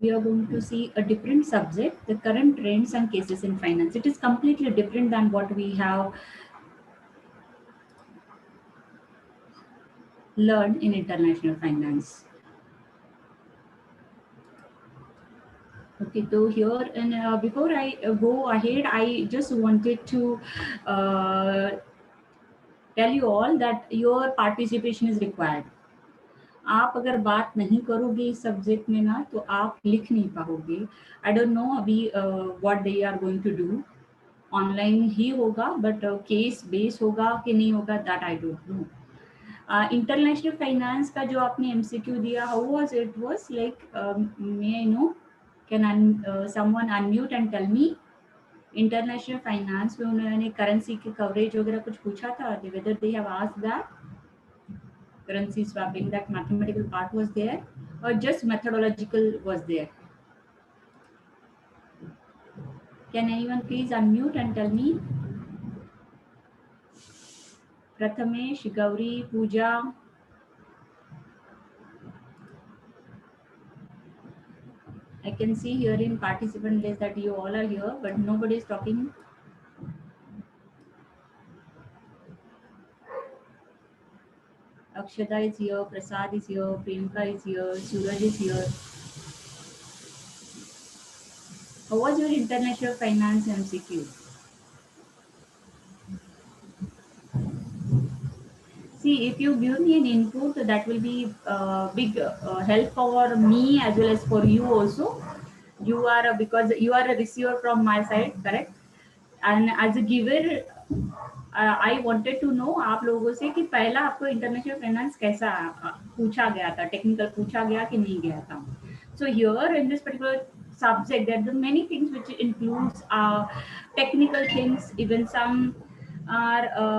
we are going to see a different subject, the current trends and cases in finance. It is completely different than what we have learned in international finance. Okay, so here and before I go ahead, I just wanted to uh, tell you all that your participation is required. आप अगर बात नहीं करोगे इस subject में ना तो आप लिख नहीं पाओगे. आई डोंट नो अभी what they are going to do. Online ही होगा बट केस बेस होगा कि नहीं होगा that I don't know. International finance का जो आपने एमसीक्यू दिया, how was it? Was like, may I know, can someone unmute and tell me. International finance में उन्होंने करेंसी के कवरेज वगैरह कुछ पूछा था, whether they have asked that currency swapping, that mathematical part was there or just methodological was there? Can anyone please unmute and tell me? Prathamesh, Gauri, Pooja. I can see here in participant list that you all are here, but nobody is talking. Akshada is here, Prasad is here, Priyanka is here, Suraj is here. How was your international finance MCQ? See, if you give me an input, that will be big help for me as well as for you also. You are because you are a receiver from my side, correct? And as a giver, I wanted to know आप लोगों से कि पहला आपको international finance कैसा पूछा गया था, टेक्निकल पूछा गया कि नहीं गया था. So here in this particular subject, there are many things which includes technical things, even some are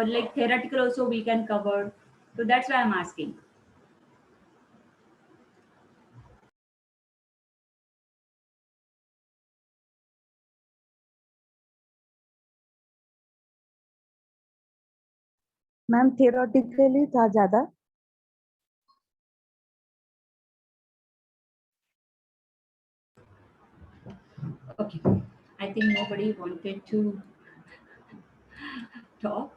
like theoretical also we can cover. So that's why I'm asking. Ma'am theoretically था ज्यादा. Okay, I think nobody wanted to talk.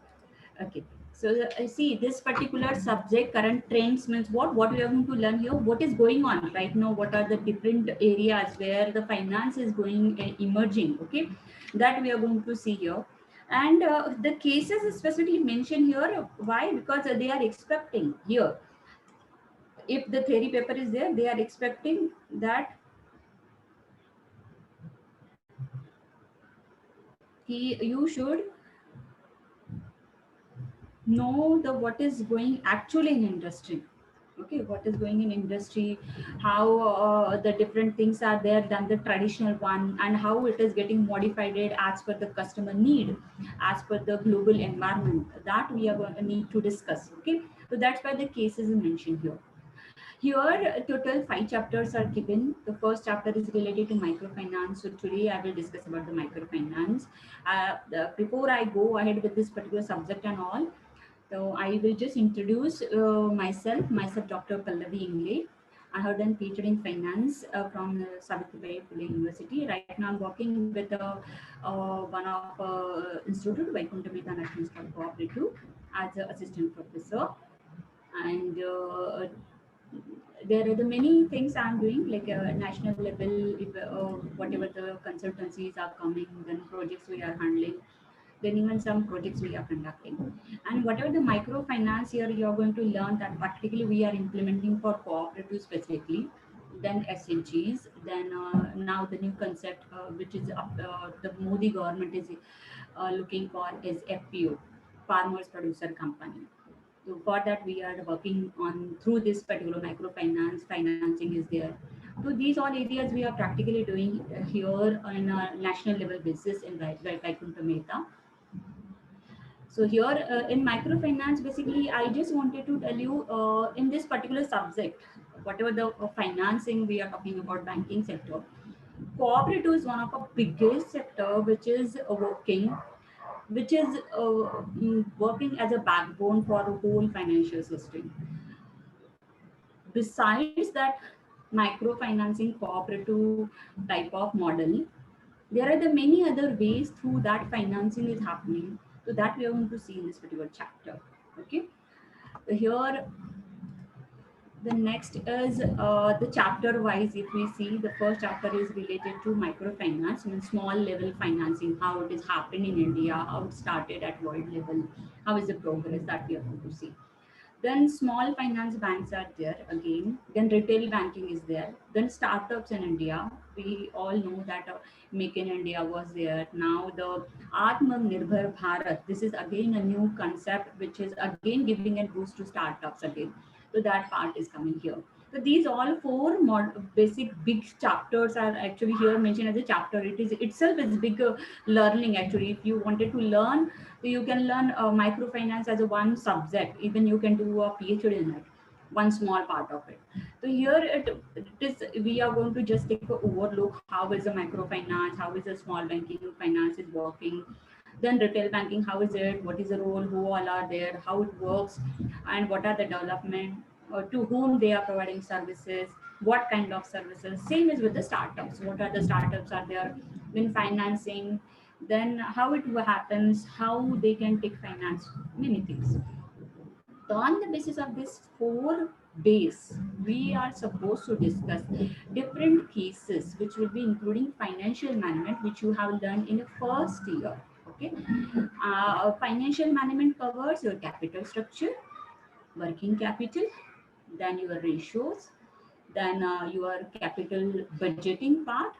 Okay, so I see this particular subject, current trends, means what we are going to learn here, what is going on right now, what are the different areas where the finance is going emerging. Okay, that we are going to see here. And the cases specifically mentioned here. Why? Because they are expecting here, if the theory paper is there, they are expecting that you should know the what is going actually in industry. Okay, what is going in industry, how the different things are there than the traditional one, and how it is getting modified as per the customer need, as per the global environment, that we are going to need to discuss. Okay, so that's why the cases is mentioned here. Here, total 5 chapters are given. The first chapter is related to microfinance. So today I will discuss about the microfinance. Before I go ahead with this particular subject and all, so I will just introduce myself, Dr. Pallavi Ingle. I have done PhD in finance from Savitribai Phule University. Right now I'm working with one of institute, Vaikuntha Mehta National Institute Cooperative, as an assistant professor. And there are the many things I'm doing, like national level, if, whatever the consultancies are coming, then projects we are handling, then even some projects we are conducting. And whatever the microfinance here, you're going to learn that particularly we are implementing for cooperative specifically, then SNGs, then now the new concept which is the Modi government is looking for is FPO, Farmers Producer Company. So for that, we are working on through this particular microfinance financing is there. So these all areas we are practically doing here on a national level basis in Vaikuntha Mehta. So here in microfinance, basically, I just wanted to tell you in this particular subject, whatever the financing we are talking about, banking sector, cooperative is one of the biggest sector which is working as a backbone for the whole financial system. Besides that microfinancing cooperative type of model, there are the many other ways through that financing is happening. So that we are going to see in this particular chapter. Okay. Here the next is the chapter wise. If we see, the first chapter is related to microfinance, means small level financing, how it is happened in India, how it started at world level, how is the progress that we are going to see. Then small finance banks are there again. Then retail banking is there. Then startups in India. We all know that Make in India was there. Now the Atmanirbhar Bharat. This is again a new concept which is again giving a boost to startups again. So that part is coming here. So these all four basic big chapters are actually here mentioned as a chapter. It is itself is big learning actually. If you wanted to learn, so you can learn microfinance as a one subject. Even you can do a PhD in it, one small part of it. So here it is. We are going to just take a overlook. How is the microfinance? How is the small banking finance is working? Then retail banking, how is it? What is the role? Who all are there? How it works? And what are the development? To whom they are providing services? What kind of services? Same is with the startups. What are the startups are there? Then financing, then how it happens, how they can take finance, many things. So on the basis of this four base, we are supposed to discuss different cases which will be including financial management, which you have learned in the first year. Okay, financial management covers your capital structure, working capital, then your ratios, then your capital budgeting part.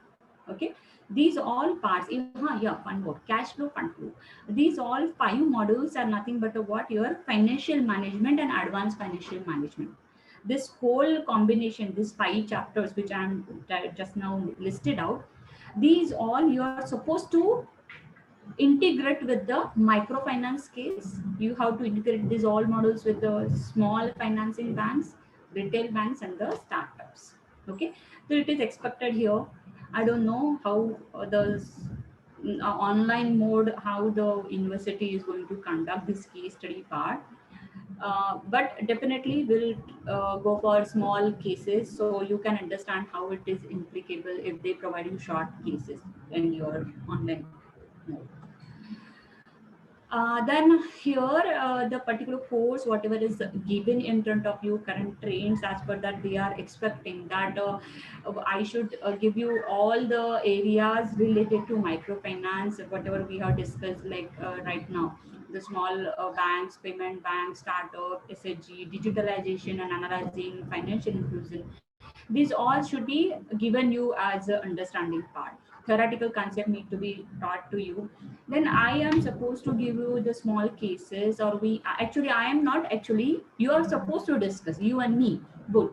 Okay, these all parts, yeah, fund flow, cash flow, fund flow. These all five modules are nothing but what your financial management and advanced financial management. This whole combination, these five chapters which I'm just now listed out, these all you are supposed to integrate with the microfinance case. You have to integrate these all models with the small financing banks, retail banks, and the startups. Okay, so it is expected here. I don't know how the online mode, how the university is going to conduct this case study part. But definitely we'll go for small cases so you can understand how it is implicable if they provide you short cases in your online mode. Then here, the particular course, whatever is given in front of you, current trends, as per that they are expecting that I should give you all the areas related to microfinance, whatever we have discussed like right now. The small banks, payment banks, startup, SHG, digitalization and analyzing, financial inclusion. These all should be given you as an understanding part. Theoretical concept need to be taught to you. Then I am supposed to give you the small cases, or we actually I am not actually, you are supposed to discuss, you and me both.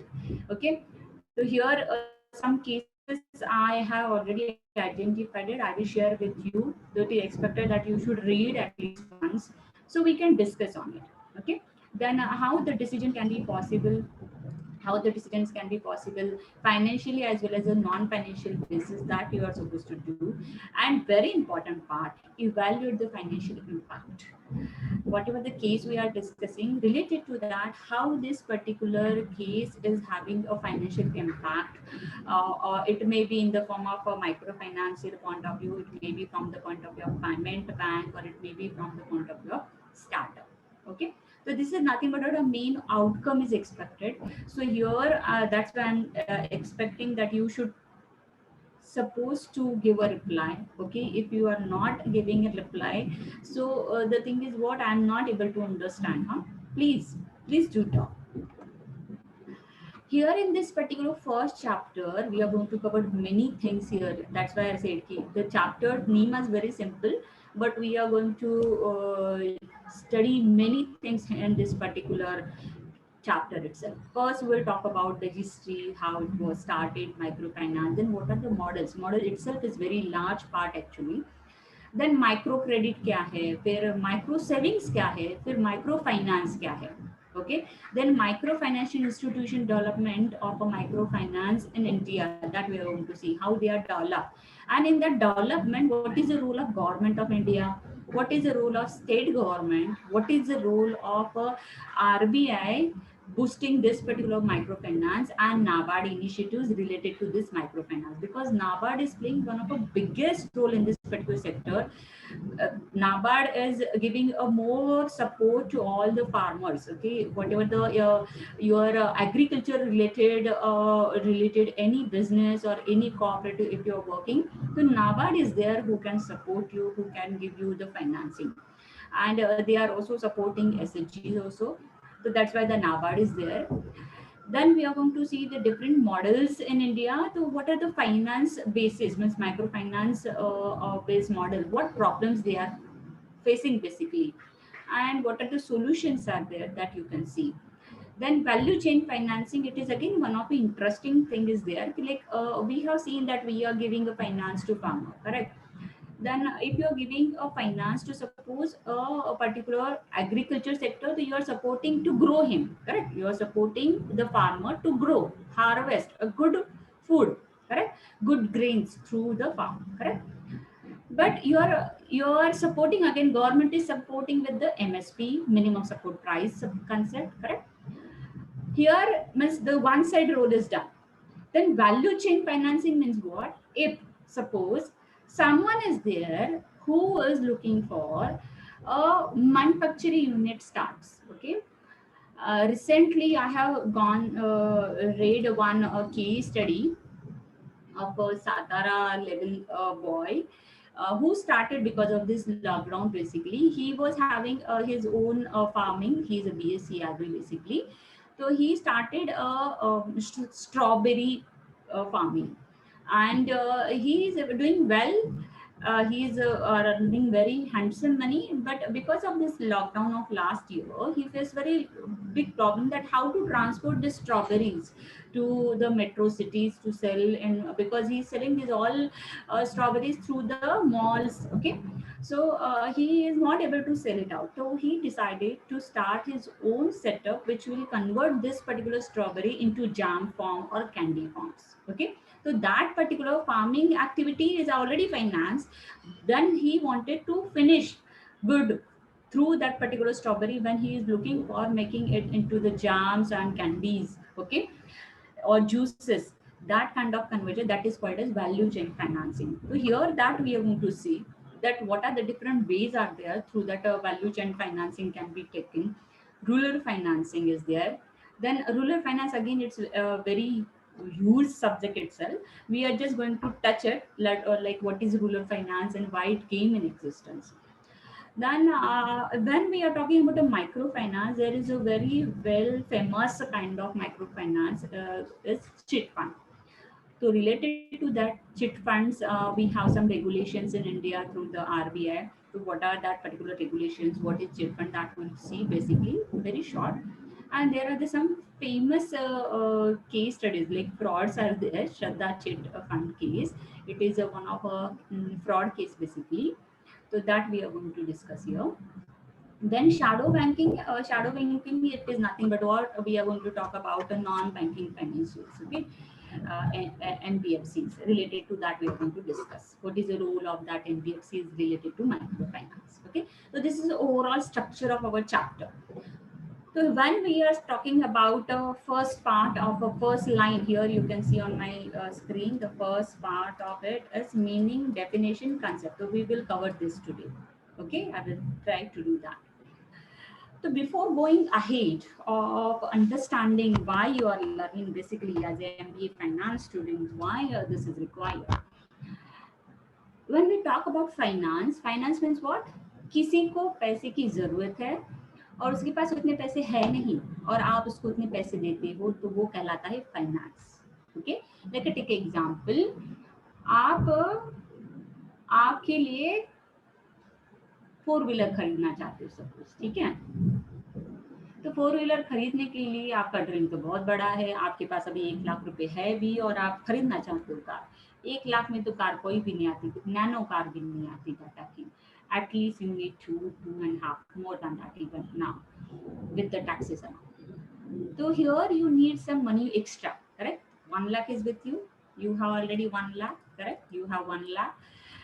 Okay, so here some cases I have already identified it, I will share with you. So it is expected that you should read at least once so we can discuss on it. Okay, then how the decision can be possible, how the decisions can be possible financially as well as a non-financial basis that you are supposed to do. And very important part, evaluate the financial impact. Whatever the case we are discussing related to that, how this particular case is having a financial impact, or it may be in the form of a microfinancial point of view, it may be from the point of view of payment bank, or it may be from the point of view of startup. Okay, so this is nothing but a main outcome is expected. So here that's why I'm expecting that you should supposed to give a reply. Okay, if you are not giving a reply, so the thing is what I'm not able to understand, huh? Please do talk. Here in this particular first chapter we are going to cover many things here. That's why I said the chapter name is very simple, but we are going to study many things in this particular chapter itself. First, we'll talk about the history, how it was started, microfinance, then what are the models. Model itself is very large part actually. Then micro credit क्या है, फिर micro savings क्या है, फिर micro finance क्या है. Okay, then micro financial institution development of a microfinance in India, that we are going to see how they are developed. And in that development, what is the role of government of India, what is the role of state government, what is the role of RBI, boosting this particular microfinance and NABARD initiatives related to this microfinance, because NABARD is playing one of the biggest role in this particular sector. NABARD is giving a more support to all the farmers. Okay, whatever the your agriculture related any business or any cooperative, if you're working, so NABARD is there who can support you, who can give you the financing, and they are also supporting SHGs also. So that's why the NABARD is there. Then we are going to see the different models in India. So what are the finance basis, means microfinance based model? What problems they are facing basically, and what are the solutions are there that you can see. Then value chain financing, it is again one of the interesting thing is there. Like we have seen that we are giving a finance to farmer, correct? Then if you are giving a finance to suppose a particular agriculture sector, so you are supporting to grow him, correct? You are supporting the farmer to grow, harvest a good food, correct? Good grains through the farm, correct? But you are supporting, again government is supporting with the MSP, minimum support price concept, correct? Here means the one side role is done. Then value chain financing means what? If suppose someone is there who is looking for a manufacturing unit starts, okay? Recently, I have gone read one case study of a Satara level boy who started because of this lockdown. Basically, he was having his own farming. He's a BSc agri basically. So he started strawberry farming, and he is doing well. He is earning very handsome money, but because of this lockdown of last year, he faced very big problem that how to transport the strawberries to the metro cities to sell, and because he's selling these all strawberries through the malls, okay? So he is not able to sell it out, so he decided to start his own setup which will convert this particular strawberry into jam form or candy forms, okay? So that particular farming activity is already financed. Then he wanted to finish good through that particular strawberry when he is looking for making it into the jams and candies, okay, or juices. That kind of conversion, that is called as value chain financing. So here that we are going to see that what are the different ways are there through that value chain financing can be taken. Rural financing is there. Then rural finance, again it's a very huge subject itself. We are just going to touch it, like what is rural finance and why it came in existence. Then, when we are talking about a microfinance, there is a very well famous kind of microfinance is chit fund. So related to that chit funds, we have some regulations in India through the RBI. So what are that particular regulations? What is chit fund? That we'll see basically very short. And there are some famous case studies like frauds are there. Shraddha Chit Fund case. It is one of a fraud case basically. So that we are going to discuss here. Then shadow banking, it is nothing but what we are going to talk about a non-banking financials, okay? NBFCs, related to that we are going to discuss. What is the role of that NBFCs related to microfinance, okay? So this is the overall structure of our chapter. So when we are talking about the first part of a first line, here you can see on my screen, the first part of it is meaning, definition, concept. So we will cover this today. Okay, I will try to do that. So before going ahead of understanding why you are learning basically as a MBA finance student, why this is required. When we talk about finance means what? किसी को पैसे की जरूरत है और उसके पास उतने पैसे है नहीं और आप उसको उतने पैसे देते हो, तो वो कहलाता है finance, okay? Let take example. आप आपके लिए 4 व्हीलर खरीदना चाहते हो सपोज, ठीक है? तो 4 व्हीलर खरीदने के लिए आपका ड्रीम तो बहुत बड़ा है, आपके पास अभी 1 लाख रुपए है भी और आप खरीदना चाहते हो कार. 1 लाख में तो कार कोई भी नहीं आती, नैनो कार भी नहीं आती टाटा की. At least you need 2.5, more than that even now with the taxes amount. So here you need some money extra, correct? 1 lakh is with you. You have already 1 lakh, correct? You have 1 lakh,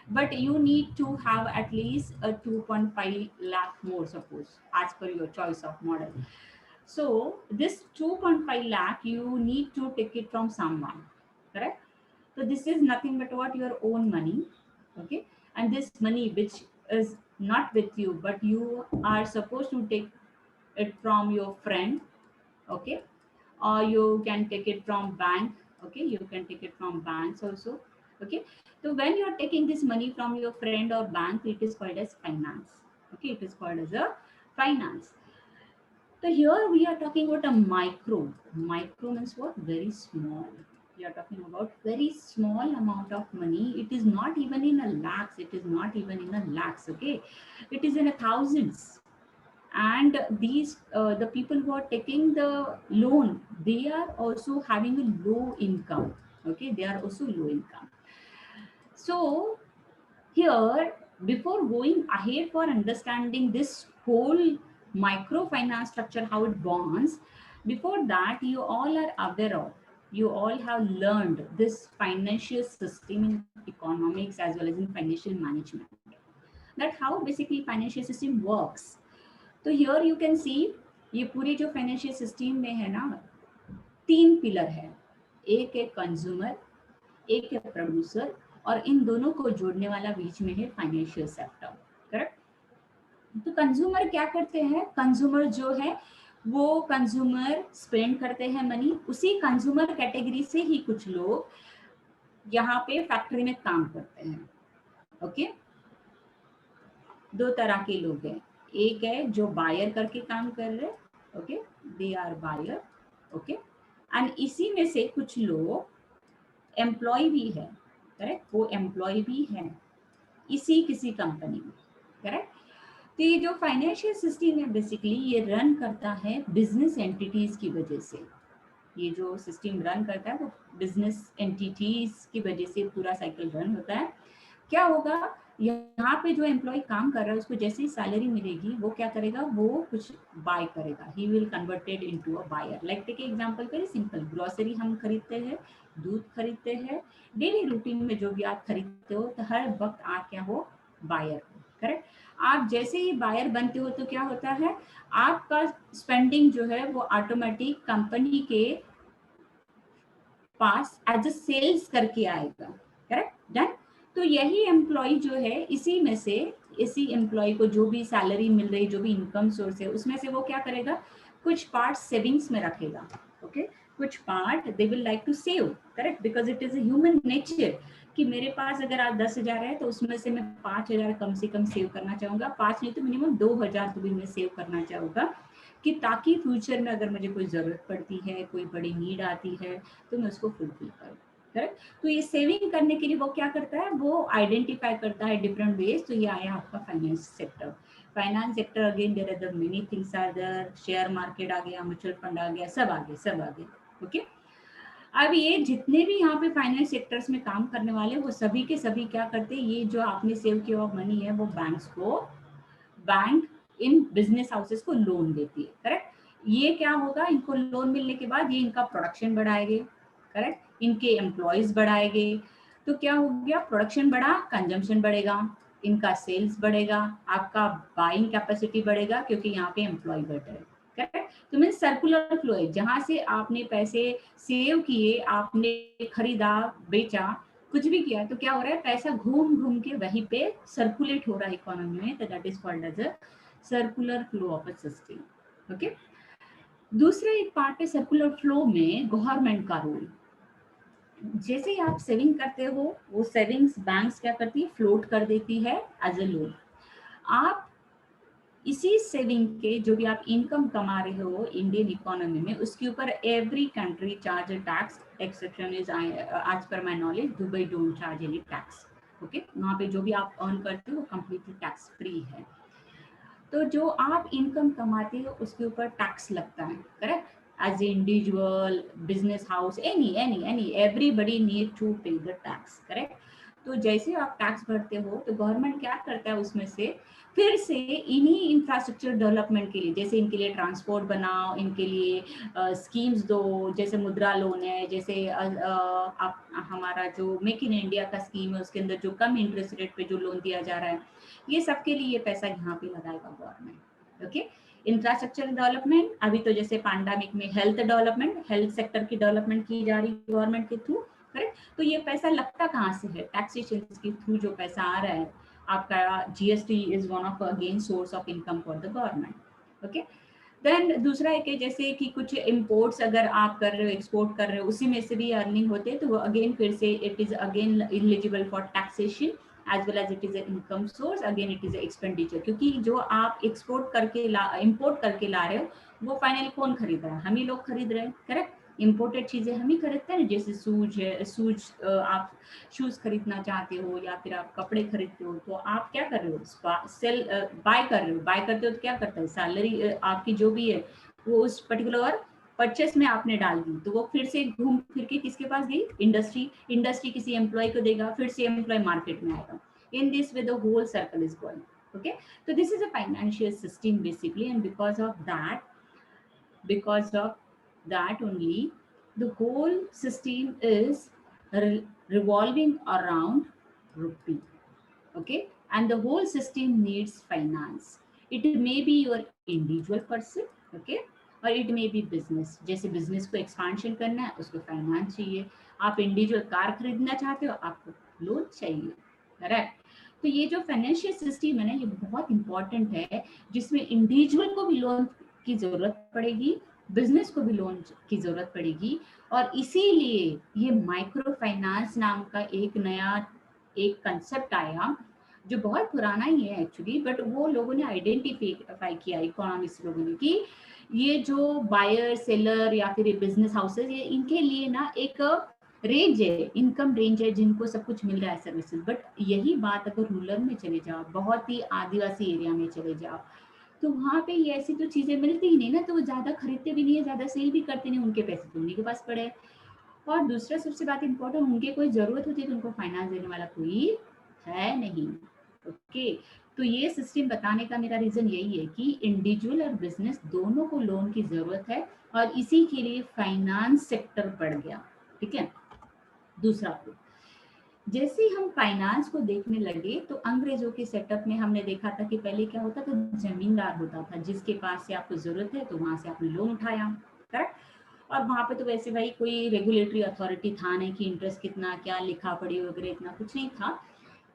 but you need to have at least a 2.5 lakh more, suppose, as per your choice of model. So this 2.5 lakh you need to take it from someone, correct? So this is nothing but what your own money, okay? And this money which is not with you, but you are supposed to take it from your friend, okay? Or you can take it from bank, okay? You can take it from banks also, okay? So when you are taking this money from your friend or bank, it is called as finance, okay? It is called as a finance. So here we are talking about a micro. Micro means what? Very small. We are talking about very small amount of money. It is not even in a lakhs. It is not even in a lakhs. Okay, it is in a thousands. And these the people who are taking the loan, they are also having a low income. Okay, they are also low income. So here, before going ahead for understanding this whole microfinance structure, how it bonds, before that, you all are aware of, you all have learned this financial system in economics as well as in financial management. That how basically financial system works. तो here you can see ये पूरे जो financial system में है ना, 3 pillar है. एक है कंज्यूमर, एक है प्रोड्यूसर, और इन दोनों को जोड़ने वाला बीच में है फाइनेंशियल सेक्टर, करेक्ट? तो कंज्यूमर क्या करते हैं? कंज्यूमर जो है वो कंज्यूमर स्पेंड करते हैं मनी. उसी कंज्यूमर कैटेगरी से ही कुछ लोग यहाँ पे फैक्ट्री में काम करते हैं, ओके? 2 तरह के लोग हैं. एक है जो बायर करके काम कर रहे हैं, okay, they are buyer, okay. And इसी में से कुछ लोग एम्प्लॉय भी है, करेक्ट? वो एम्प्लॉय भी है इसी किसी कंपनी में, करेक्ट? तो ये जो फाइनेंशियल सिस्टम है बेसिकली ये रन करता है बिजनेस एंटिटीज की वजह से. ये जो सिस्टम रन करता है वो बिजनेस एंटिटीज की वजह से पूरा साइकिल रन होता है. क्या होगा, यहाँ पे जो एम्प्लॉय काम कर रहा है उसको जैसे ही सैलरी मिलेगी वो क्या करेगा, वो कुछ बाय करेगा. He will converted into a buyer. Like take example, very simple. Grocery हम खरीदते हैं, दूध खरीदते हैं, डेली रूटीन में जो भी आप खरीदते हो तो हर वक्त आप क्या हो, बायर हो, करेक्ट? आप जैसे ही बायर बनते हो तो क्या होता है, आपका स्पेंडिंग जो है वो ऑटोमेटिक कंपनी के पास एज अ सेल्स करके आएगा, करेक्ट? डन. तो यही एम्प्लॉय जो है इसी में से, इसी एम्प्लॉय को जो भी सैलरी मिल रही, जो भी इनकम सोर्स है उसमें से वो क्या करेगा, कुछ पार्ट सेविंग्स में रखेगा, ओके? कुछ part they will like to save, correct? Because it is a human nature कि मेरे पास अगर आज 10,000 है तो उसमें से मैं 5,000 कम से कम सेव करना चाहूंगा. 5 नहीं तो मिनिमम 2,000 तो भी मैं सेव करना चाहूंगा, कि ताकि फ्यूचर में अगर मुझे कोई ज़रूरत पड़ती है, कोई बड़ी नीड आती है तो मैं उसको फुलफिल करूँ, करेक्ट? तो ये सेविंग करने के लिए वो क्या करता है, वो आइडेंटिफाई करता है डिफरेंट वेज. तो ये आया आपका finance sector. Finance sector again there are the many things are there. Share market आ गया, म्यूचुअल फंड आ गया, सब आगे, सब आगे, ओके? अब ये जितने भी यहाँ पे फाइनेंस सेक्टर्स में काम करने वाले वो सभी के सभी क्या करते हैं, ये जो आपने सेव किया हुआ मनी है वो बैंक्स को, बैंक इन बिजनेस हाउसेस को लोन देती है, करेक्ट? ये क्या होगा, इनको लोन मिलने के बाद ये इनका प्रोडक्शन बढ़ाएंगे, करेक्ट? इनके एम्प्लॉयज बढ़ाएंगे. तो क्या हो गया, प्रोडक्शन बढ़ा, कंजम्पशन बढ़ेगा, इनका सेल्स बढ़ेगा, आपका बाइंग कैपेसिटी बढ़ेगा क्योंकि यहाँ पे एम्प्लॉय बढ़ रहे हैं, करेक्ट? तो मीन सर्कुलर फ्लो है. जहां से आपने पैसे सेव किए, आपने खरीदा, बेचा, कुछ भी किया, तो क्या हो रहा है, पैसा घूम घूम के वहीं पे सर्कुलेट हो रहा है इकोनॉमी में. तो that is called as a circular flow of a system, okay? दूसरा एक पार्ट है सर्कुलर फ्लो में गवर्नमेंट का रोल. जैसे ही आप सेविंग करते हो वो सेविंग्स बैंक्स क्या करती है, फ्लोट कर देती है एज अ लोन. आप इसी सेविंग के जो भी आप इनकम कमा रहे हो इंडियन इकोनॉमी में, उसके ऊपर every country charge a tax. Exception is, आज पर my knowledge, Dubai don't charge any tax, okay? वहाँ पे जो भी आप अर्न करते हो वो कम्प्लीटली टैक्स फ्री है. तो जो आप इनकम कमाते हो उसके ऊपर टैक्स लगता है, correct? As a individual, business house, any everybody need to pay the tax, correct? तो जैसे आप टैक्स भरते हो तो गवर्नमेंट क्या करता है, उसमें से फिर से इन्हीं इंफ्रास्ट्रक्चर डेवलपमेंट के लिए, जैसे इनके लिए ट्रांसपोर्ट बनाओ, इनके लिए स्कीम्स दो, जैसे मुद्रा लोन है, जैसे आप हमारा जो मेक इन इंडिया का स्कीम है उसके अंदर जो कम इंटरेस्ट रेट पे जो लोन दिया जा रहा है, ये सबके लिए ये पैसा यहाँ पे लगाएगा गवर्नमेंट, ओके? इंफ्रास्ट्रक्चर डेवलपमेंट, अभी तो जैसे पैंडेमिक में हेल्थ डेवलपमेंट, हेल्थ सेक्टर की डेवलपमेंट की जा रही गवर्नमेंट के थ्रू, करेक्ट। तो ये पैसा लगता कहाँ से है? टैक्सेशन के थ्रू जो पैसा आ रहा है आपका, GST is one of again source of income for the government. Okay, then दूसरा है कि जैसे कि कुछ इम्पोर्ट्स अगर आप कर रहे हो, एक्सपोर्ट कर रहे हो, उसी में से भी अर्निंग होते हैं, तो वो अगेन फिर से it is again eligible for taxation as well as it is income source, again it is expenditure, क्योंकि जो आप एक्सपोर्ट करके इंपोर्ट करके ला रहे हो वो फाइनली कौन खरीद रहा है? हम ही लोग खरीद रहे हैं, करेक्ट। इंपोर्टेड चीजें हम ही खरीदते हैं, जैसे सूज है, आप शूज खरीदना चाहते हो या फिर आप कपड़े खरीदते हो, तो आप क्या कर रहे हो? सेल बाय कर रहे हो, बाय करते हो तो क्या करता है? सैलरी आपकी जो भी है वो उस पर्टिकुलर परचेस में आपने डाल दी, तो वो फिर से घूम फिर के किसके पास गई? इंडस्ट्री किसी एम्प्लॉय को देगा, फिर से एम्प्लॉय मार्केट में आएगा। In this way the whole circle is going. Okay, तो this is a financial system basically, and because of that only the whole system is revolving around rupee. Okay, and the whole system needs finance. It may be your individual person, okay, और it may be business. जैसे business को expansion करना है, उसको finance चाहिए। आप individual car खरीदना चाहते हो, आपको लोन चाहिए, करेक्ट। तो ये जो फाइनेंशियल सिस्टम है ना, ये बहुत इंपॉर्टेंट है, जिसमें इंडिविजुअल को भी लोन की जरूरत पड़ेगी, बिजनेस को भी लोन की जरूरत पड़ेगी, और इसीलिए ये माइक्रो फाइनेंस नाम का एक नया एक कंसेप्ट आया, जो बहुत पुराना ही है एक्चुअली, बट वो लोगों ने आइडेंटिफाई किया, इकोनॉमिस्ट लोगों ने, कि ये जो बायर सेलर या फिर बिजनेस हाउसेस, ये इनके लिए ना एक रेंज है, इनकम रेंज है, जिनको सब कुछ मिल रहा है सर्विसेज। बट यही बात अगर रूरल में चले जाओ, बहुत ही आदिवासी एरिया में चले जाओ, तो वहाँ पे ये ऐसी तो चीजें मिलती ही नहीं ना, तो वो ज्यादा खरीदते भी नहीं है, ज्यादा सेल भी करते नहीं, उनके पैसे तो उन्हीं के पास पड़े। और दूसरा सबसे बात इंपॉर्टेंट, उनके कोई जरूरत होती है तो उनको फाइनेंस देने वाला कोई है नहीं। ओके, तो ये सिस्टम बताने का मेरा रीजन यही है कि इंडिविजुअल और बिजनेस दोनों को लोन की जरूरत है, और इसी के लिए फाइनेंस सेक्टर बढ़ गया। ठीक है, दूसरा, जैसे ही हम फाइनेंस को देखने लगे, तो अंग्रेजों के सेटअप में हमने देखा था कि पहले क्या होता था, जमींदार होता था, जिसके पास से आपको जरूरत है तो वहां से आपने लोन उठाया, करेक्ट। और वहां पे तो वैसे भाई कोई रेगुलेटरी अथॉरिटी था नहीं कि इंटरेस्ट कितना, क्या लिखा पड़ी वगैरह, इतना कुछ नहीं था,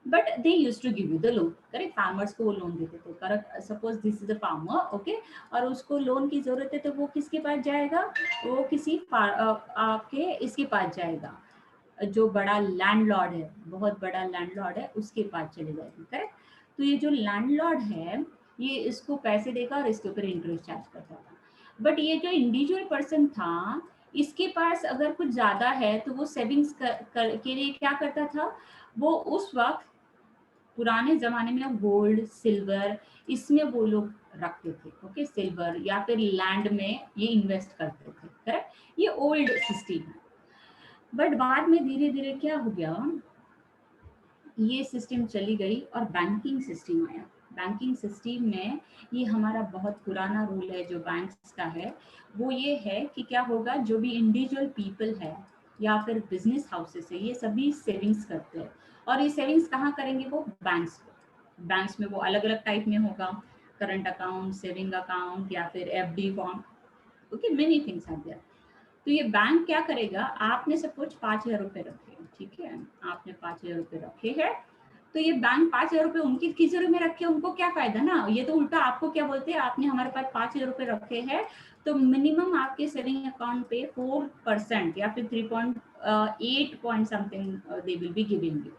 but they used to give you the loan, correct. Farmers को वो लोन देते थे, correct. Suppose this is a farmer, okay, और उसको लोन की जरूरत है, तो वो किसके पास जाएगा? वो किसी आपके इसके पास जाएगा, जो बड़ा लैंडलॉर्ड है, बहुत बड़ा लैंडलॉर्ड है, उसके पास चले जाएगी, करेक्ट। तो ये जो लैंडलॉर्ड है, ये इसको पैसे देगा और इसके ऊपर इंटरेस्ट चार्ज करता था। बट ये जो इंडिविजुअल पर्सन था, इसके पास अगर कुछ ज्यादा है, तो वो सेविंग्स के लिए क्या करता था, वो उस वक्त पुराने जमाने में गोल्ड सिल्वर इसमें वो लोग रखते थे, ओके, सिल्वर, या फिर लैंड में ये इन्वेस्ट करते थे, करेक्ट। ये ओल्ड सिस्टम है। बट बाद में धीरे धीरे क्या हो गया, ये सिस्टम चली गई और बैंकिंग सिस्टम आया। बैंकिंग सिस्टम में ये हमारा बहुत पुराना रूल है जो बैंक्स का है, वो ये है कि क्या होगा, जो भी इंडिविजुअल पीपल है या फिर बिजनेस हाउसेस है, ये सभी सेविंग्स करते हैं, और ये सेविंग्स कहाँ करेंगे? वो बैंक्स में वो अलग अलग टाइप में होगा, करंट अकाउंट, सेविंग अकाउंट, या फिर FD form, okay, many things are there. तो ये बैंक क्या करेगा, आपने सपोज 5,000 रुपए रखे, ठीक है, आपने 5,000 रुपए रखे हैं, तो ये बैंक 5,000 रुपए उनकी तिजोरी में रखे, उनको क्या फायदा ना, ये तो उल्टा आपको क्या बोलते हैं, आपने हमारे पास 5,000 रुपए रखे हैं, तो मिनिमम आपके सेविंग अकाउंट पे 4% या फिर 3.8 point something they will be giving you,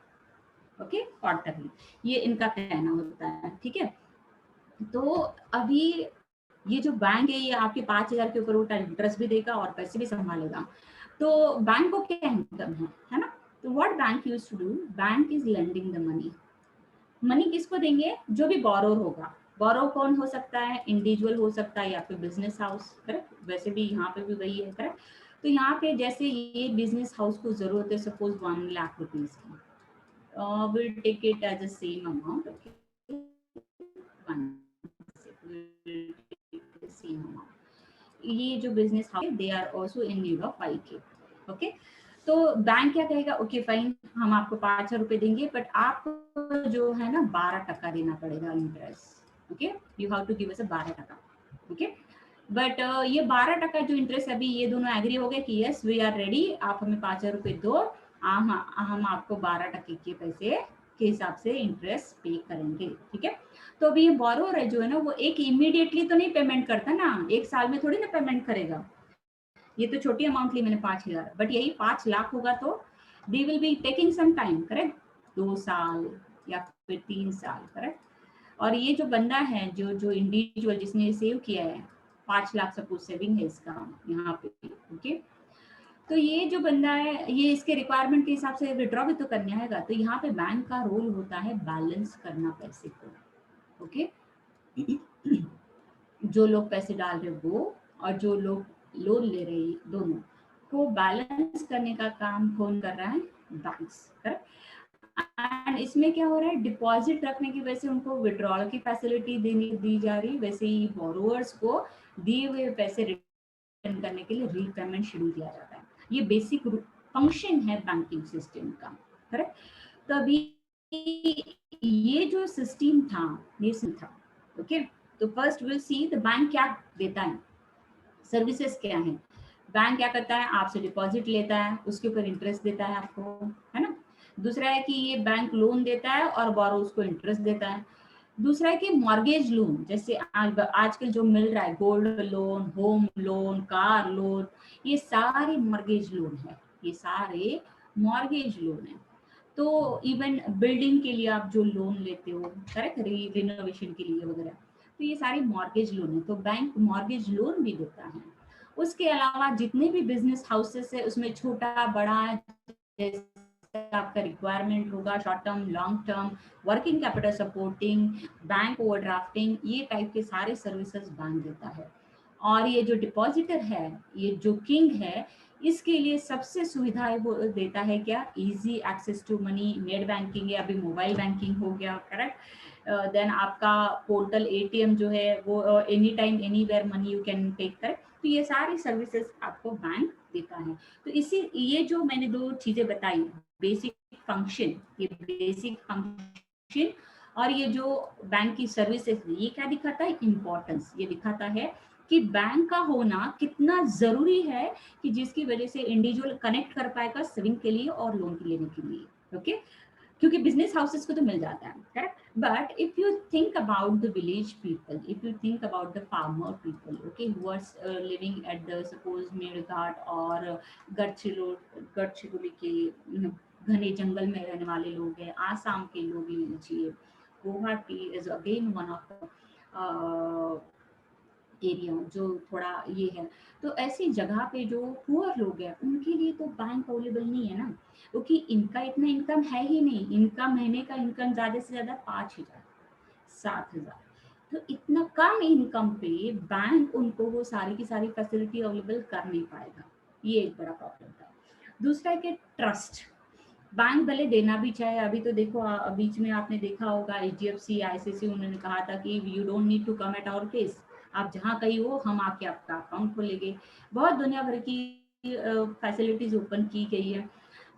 okay, quarterly, ये इनका कहना होता है, ठीक है। तो अभी ये जो बैंक है, ये आपके 5,000 के ऊपर उल्टा इंटरेस्ट भी देगा और पैसे भी संभालेगा। तो बैंक को क्या इनकम है ना। तो what bank used to do, bank is lending the money. Money किसको देंगे? जो भी बोरोर होगा। बोरो कौन हो सकता है? इंडिविजुअल हो सकता है या फिर बिजनेस हाउस, करेक्ट। वैसे भी यहाँ पे भी वही है, करेक्ट। तो यहाँ पे जैसे ये बिजनेस हाउस को जरूरत है सपोज 1 लाख रुपीज की, will take it as a same amount, okay, ये जो business house they are also in need of 5K, okay. तो बैंक क्या कहेगा, ओके फाइन, हम आपको 5,000 रुपए देंगे, बट आपको जो है ना 12% देना पड़ेगा interest, okay, you have to give us 12%, okay. But ये 12% जो इंटरेस्ट अभी ये दोनों एग्री हो गए कि यस वी आर रेडी, आप हमें 5,000 रुपये दो, हम आपको 12% के पैसे के हिसाब से इंटरेस्ट पे करेंगे, ठीक है। तो अभी ये बोरोवर है जो है ना, वो एक इमीडिएटली तो नहीं पेमेंट करता ना, एक साल में थोड़ी ना पेमेंट करेगा। ये तो छोटी अमाउंट ली मैंने 5,000, बट यही 5 लाख होगा तो they will be taking some time, correct, 2 साल या फिर 3 साल, करेक्ट। और ये जो बंदा है, जो जो इंडिविजुअल जिसने सेव किया है 5 लाख, सपोज सेविंग है इसका यहाँ पे, ओके। तो ये जो बंदा है, ये इसके रिक्वायरमेंट के हिसाब से विड्रॉ भी तो करना है, तो यहाँ पे बैंक का रोल होता है बैलेंस करना पैसे को, ओके। जो लोग पैसे डाल रहे वो और जो लोग लोन ले रहे, दोनों को बैलेंस करने का काम कौन कर रहा है? Banks, correct. एंड इसमें क्या हो रहा है, डिपॉजिट रखने की वजह से उनको विड्रॉल की फैसिलिटी दी जा रही, वैसे ही बोरोवर्स को दिए हुए पैसे रिटर्न करने के लिए रीपेमेंट शेड्यूल दिया जाता है। ये बेसिक फंक्शन है बैंकिंग सिस्टम का, करेक्ट। तो अभी ये जो सिस्टम था, ये था, ओके। तो first will see the bank क्या देता है, सर्विसेज क्या है। बैंक क्या करता है, आपसे डिपॉजिट लेता है, उसके ऊपर इंटरेस्ट देता है आपको, है ना। दूसरा है कि ये बैंक लोन देता है और बोरोवर्स को इंटरेस्ट देता है। दूसरा है कि मॉर्गेज लोन, जैसे आजकल जो मिल रहा है, gold loan, home loan, car loan, ये सारे मॉर्गेज लोन है, ये सारे मॉर्गेज लोन है। तो इवन बिल्डिंग के लिए आप जो लोन लेते हो, करेक्ट, रिनोवेशन के लिए वगैरह, तो ये सारी मॉर्गेज लोन है, तो बैंक मॉर्गेज लोन भी देता है। उसके अलावा जितने भी बिजनेस हाउसेस है, उसमें छोटा बड़ा आपका रिक्वायरमेंट होगा, short term, long term, working capital supporting, bank overdrafting, ये टाइप के सारे सर्विसेज बैंक देता है। और ये जो डिपॉजिटर है, ये जो किंग है, इसके लिए सबसे सुविधाएं वो देता है क्या, easy access to money, net banking है, अभी मोबाइल बैंकिंग हो गया, करेक्ट। देन आपका पोर्टल एटीएम जो है वो any time anywhere money you can take, correct. तो ये सारी सर्विसेज आपको बैंक देता है। तो इसी ये जो मैंने दो चीजें बताई, बेसिक फंक्शन, ये बेसिक फंक्शन और ये जो बैंक की सर्विसेज, ये क्या दिखाता है, इंपॉर्टेंस, ये दिखाता है कि बैंक का होना कितना जरूरी है, कि जिसकी वजह से इंडिविजुअल कनेक्ट कर पाएगा सेविंग के लिए और लोन लेने के लिए, ओके। क्योंकि बिजनेस हाउसेस को तो मिल जाता है, correct. But if you think about the village people, if you think about the farmer people, okay, who are living at the suppose Melghat और गढ़चिरौली के घने जंगल में रहने वाले लोग हैं, आसाम के लोग ले लीजिए, Guwahati is again one of area जो थोड़ा ये है। तो ऐसी जगह पे जो पुअर लोग हैं, उनके लिए तो बैंक अवेलेबल नहीं है ना, क्योंकि इनका इतना इनकम है ही नहीं, इनका महीने का इनकम ज्यादा से ज्यादा 5,000 7,000, तो इतना कम इनकम पे बैंक उनको वो सारी की सारी फैसिलिटी अवेलेबल कर नहीं पाएगा, ये एक बड़ा प्रॉब्लम था। दूसरा है कि ट्रस्ट, बैंक भले देना भी चाहे, अभी तो देखो बीच में आपने देखा होगा HDFC ICICI उन्होंने कहा था कि you don't need to come at our place, आप जहाँ कहीं हो हम आके आपका अकाउंट खोलेंगे, बहुत दुनिया भर की फैसिलिटीज ओपन की गई है।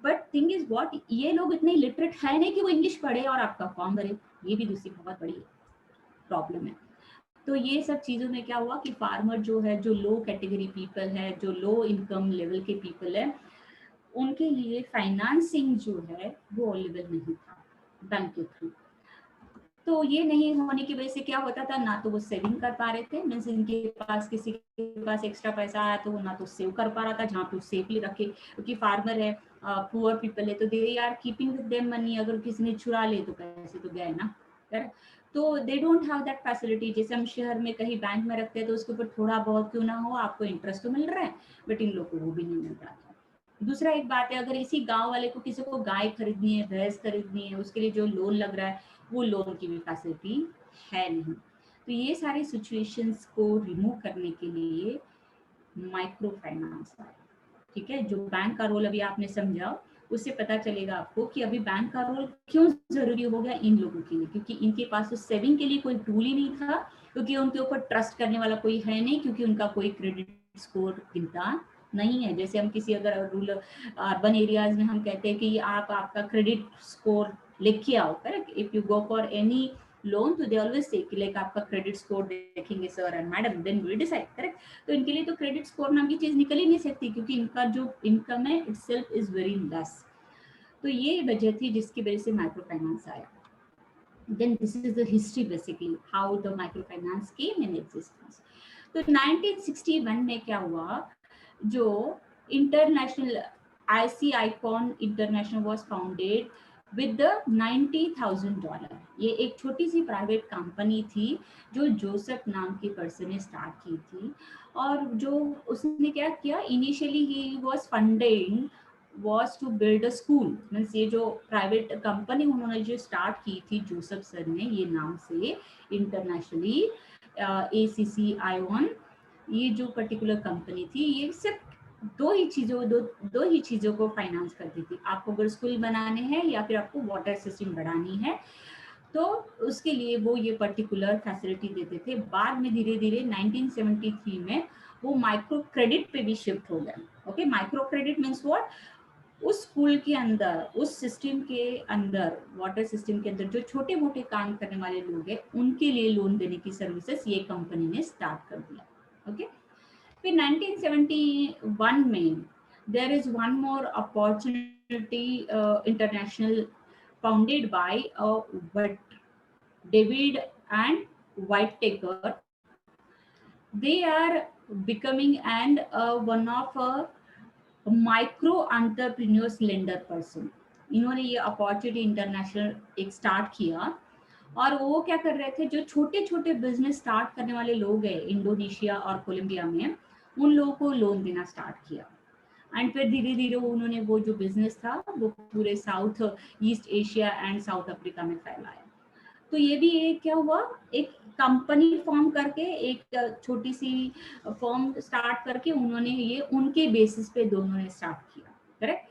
बट थिंग इज व्हाट, ये लोग इतने लिटरेट है नहीं कि वो इंग्लिश पढ़े और आपका फॉर्म भरे, ये भी दूसरी बहुत बड़ी प्रॉब्लम है। तो ये सब चीजों में क्या हुआ कि फार्मर जो है, जो लो कैटेगरी पीपल है, जो लो इनकम लेवल के पीपल है, उनके लिए फाइनेंसिंग जो है वो अवेलेबल नहीं था बैंक के थ्रू। तो ये नहीं होने की वजह से क्या होता था, ना तो वो सेविंग कर पा रहे थे, मीन्स इनके पास किसी के पास एक्स्ट्रा पैसा आया तो वो ना तो सेव कर पा रहा था जहाँ पे सेफली रखे, क्योंकि फार्मर है, पुअर पीपल है, तो they are keeping with them money, अगर किसी ने चुरा ले तो पैसे तो गए ना, करेक्ट। तो they don't have that facility, जैसे हम शहर में कहीं बैंक में रखते हैं तो उसके ऊपर थोड़ा बहुत क्यों ना हो आपको इंटरेस्ट तो मिल रहा है, बट इन लोगों को वो भी नहीं मिल रहा था। दूसरा एक बात है, अगर इसी गांव वाले को किसी को गाय खरीदनी है, भैंस खरीदनी है, उसके लिए जो लोन लग रहा है वो लोन की भी फैसिलिटी है नहीं। तो ये सारी सिचुएशंस को रिमूव करने के लिए माइक्रो फाइनेंस है, ठीक है। जो बैंक का रोल अभी आपने समझा, उससे पता चलेगा आपको कि अभी बैंक का रोल क्यों जरूरी हो गया इन लोगों के लिए, क्योंकि इनके पास तो सेविंग के लिए कोई टूल ही नहीं था, क्योंकि उनके ऊपर ट्रस्ट करने वाला कोई है नहीं, क्योंकि उनका कोई क्रेडिट स्कोर गिनता नहीं है। जैसे हम किसी अगर रूरल अर्बन एरियाज में हम कहते हैं कि आप आपका क्रेडिट स्कोर लिख के आओ, correct. If you go for any loan, तो दे ऑलवेज से कि लाइक आपका क्रेडिट स्कोर देखेंगे sir and madam, then we decide, correct. तो इनके लिए तो क्रेडिट स्कोर नाम की चीज निकल ही नहीं सकती, क्योंकि इनका जो इनकम है इटसेल्फ इज वेरी लेस। तो ये वजह थी जिसकी वजह से माइक्रो फाइनेंस आया। Then this is the history basically how the microfinance came in existence. तो 1961 में क्या हुआ, जो international IC Icon International was founded with the $90,000। ये एक छोटी सी प्राइवेट कंपनी थी जो जोसेफ नाम की पर्सन ने स्टार्ट की थी, और जो उसने क्या किया, initially he was funding was to build a school। Means ये जो प्राइवेट कंपनी उन्होंने जो स्टार्ट की थी जोसेफ सर ने, ये नाम से इंटरनेशनली ACC Icon, ये जो पर्टिकुलर कंपनी थी, ये सिर्फ दो ही चीजों को फाइनेंस करती थी। आपको अगर स्कूल बनाने हैं या फिर आपको वाटर सिस्टम बढ़ानी है, तो उसके लिए वो ये पर्टिकुलर फैसिलिटी देते थे। बाद में धीरे धीरे 1973 में वो माइक्रो क्रेडिट पे भी शिफ्ट हो गए। Okay, micro credit means what, उस स्कूल के अंदर, उस सिस्टम के अंदर, वाटर सिस्टम के अंदर जो छोटे मोटे काम करने वाले लोग हैं, उनके लिए लोन देने की सर्विसेज ये कंपनी ने स्टार्ट कर दिया। ओके, फिर 1971 में there is one more opportunity international founded by David and Whitaker। They are becoming and one of micro entrepreneurs lender person. इन्होंने ये अपॉर्चुनिटी इंटरनेशनल एक स्टार्ट किया, और वो क्या कर रहे थे, जो छोटे छोटे बिजनेस स्टार्ट करने वाले लोग हैं इंडोनेशिया और कोलंबिया में, उन लोगों को लोन देना स्टार्ट किया। एंड फिर धीरे धीरे उन्होंने वो जो बिजनेस था वो पूरे south east Asia and south Africa में फैलाया। तो ये भी एक क्या हुआ, एक कंपनी फॉर्म करके, एक छोटी सी फॉर्म स्टार्ट करके उन्होंने ये उनके बेसिस पे दोनों ने स्टार्ट किया, करेक्ट।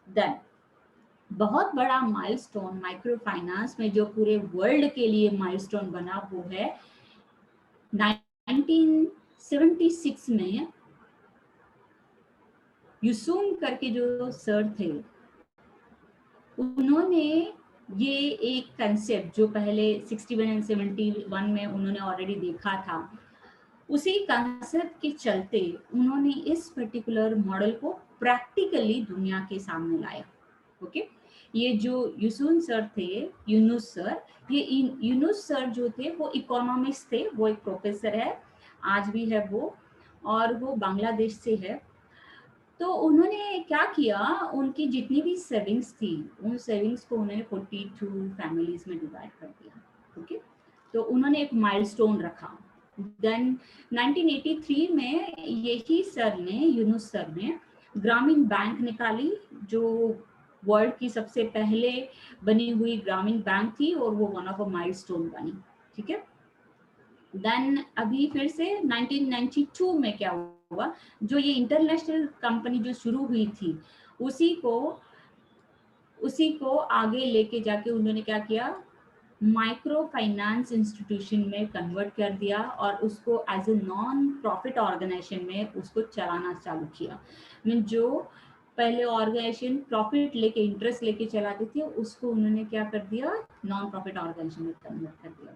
देन बहुत बड़ा माइलस्टोन माइक्रो फाइनेंस में जो पूरे वर्ल्ड के लिए माइलस्टोन बना, वो है 1976 में यूसुम करके जो सर थे, उन्होंने ये एक कंसेप्ट जो पहले 61 एंड 71 में उन्होंने ऑलरेडी देखा था, उसी कंसेप्ट के चलते उन्होंने इस पर्टिकुलर मॉडल को प्रैक्टिकली दुनिया के सामने लाया। ओके, ये जो यूसुफ सर थे, यूनुस सर, ये यूनुस सर जो थे वो इकोनॉमिक्स थे, वो एक प्रोफेसर है, आज भी है वो, और वो बांग्लादेश से है। तो उन्होंने क्या किया, उनकी जितनी भी सेविंग्स थी, उन सेविंग्स को उन्होंने 42 फैमिलीज में डिवाइड कर दिया। ओके, तो उन्होंने एक माइलस्टोन रखा। देन 1983 में यही सर ने, यूनुस सर ने ग्रामीण बैंक निकाली, जो वर्ल्ड की सबसे पहले बनी हुई ग्रामीण बैंक थी, और वो वन ऑफ अ माइलस्टोन बनी। ठीक है, देन अभी फिर से 1992 में क्या हुआ, जो ये इंटरनेशनल कंपनी जो शुरू हुई थी, उसी को आगे लेके जाके उन्होंने क्या किया, माइक्रो फाइनेंस इंस्टीट्यूशन में कन्वर्ट कर दिया, और उसको as a non profit organisation में उसको चलाना चालू किया। मीन जो पहले ऑर्गेनाइजेशन प्रॉफिट लेके, इंटरेस्ट लेके चलाती थी, उसको उन्होंने क्या कर दिया, नॉन प्रॉफिट ऑर्गेनाइजेशन में कन्वर्ट कर दिया।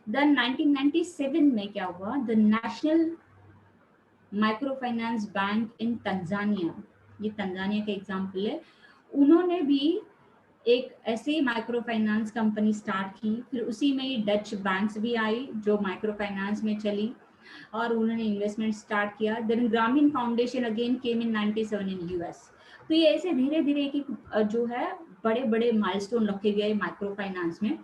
देन 1997 में क्या हुआ, the national micro finance bank in Tanzania, ये तंजानिया का एग्जाम्पल है, उन्होंने भी एक ऐसे माइक्रो फाइनेंस कंपनी स्टार्ट की। फिर उसी में ही डच बैंक्स भी आई जो माइक्रो फाइनेंस में चली, और उन्होंने इन्वेस्टमेंट स्टार्ट किया। देन ग्रामीण foundation again came in 97 in US. तो ये ऐसे धीरे धीरे एक जो है बड़े बड़े माइलस्टोन रखे गए माइक्रो फाइनेंस में।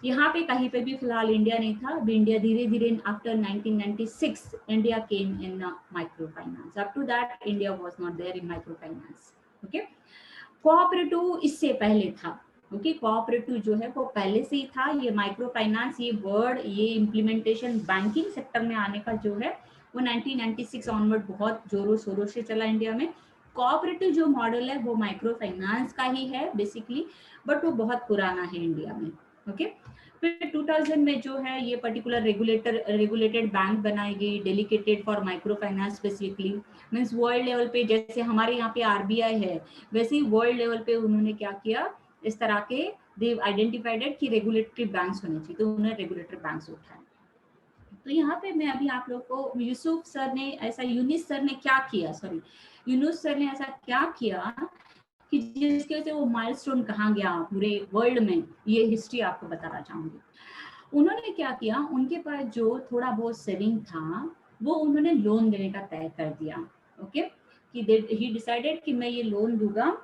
यहाँ पे कहीं पे भी फिलहाल इंडिया नहीं था। अब इंडिया धीरे धीरे after 1996 India came in micro finance. Up to that India was not there in micro finance. Okay, cooperative इससे पहले था। ओके, कोऑपरेटिव जो है वो पहले से ही था। ये माइक्रो फाइनेंस, ये वर्ड, ये इम्प्लीमेंटेशन बैंकिंग सेक्टर में आने का जो है वो 1996 ऑनवर्ड बहुत जोरों शोरों से चला इंडिया में। कोऑपरेटिव जो मॉडल है वो माइक्रो फाइनेंस का ही है बेसिकली, बट वो बहुत पुराना है इंडिया में। ओके, फिर 2000 में जो है ये पर्टिकुलर रेगुलेटेड बैंक बनाई गई, dedicated for micro finance specifically. Means world level पे जैसे हमारे यहाँ पे आरबीआई है, वैसे ही वर्ल्ड लेवल पे उन्होंने क्या किया, इस तरह के दे आइडेंटिफाइड कि रेगुलेटरी बैंक्स होने चाहिए, तो उन्होंने रेगुलेटरी बैंक्स उठाए। तो यहाँ पे मैं अभी आप लोग को यूसुफ सर ने ऐसा, यूनिस सर ने क्या किया, सॉरी यूनुस सर ने ऐसा क्या किया कि जिसकी वजह से वो माइलस्टोन कहाँ गया पूरे वर्ल्ड में, ये हिस्ट्री आपको बताना चाहूंगी। उन्होंने क्या किया, उनके पास जो थोड़ा बहुत सेविंग था वो उन्होंने लोन देने का तय कर दिया। ओके, कि ही डिसाइडेड कि मैं ये लोन दूंगा,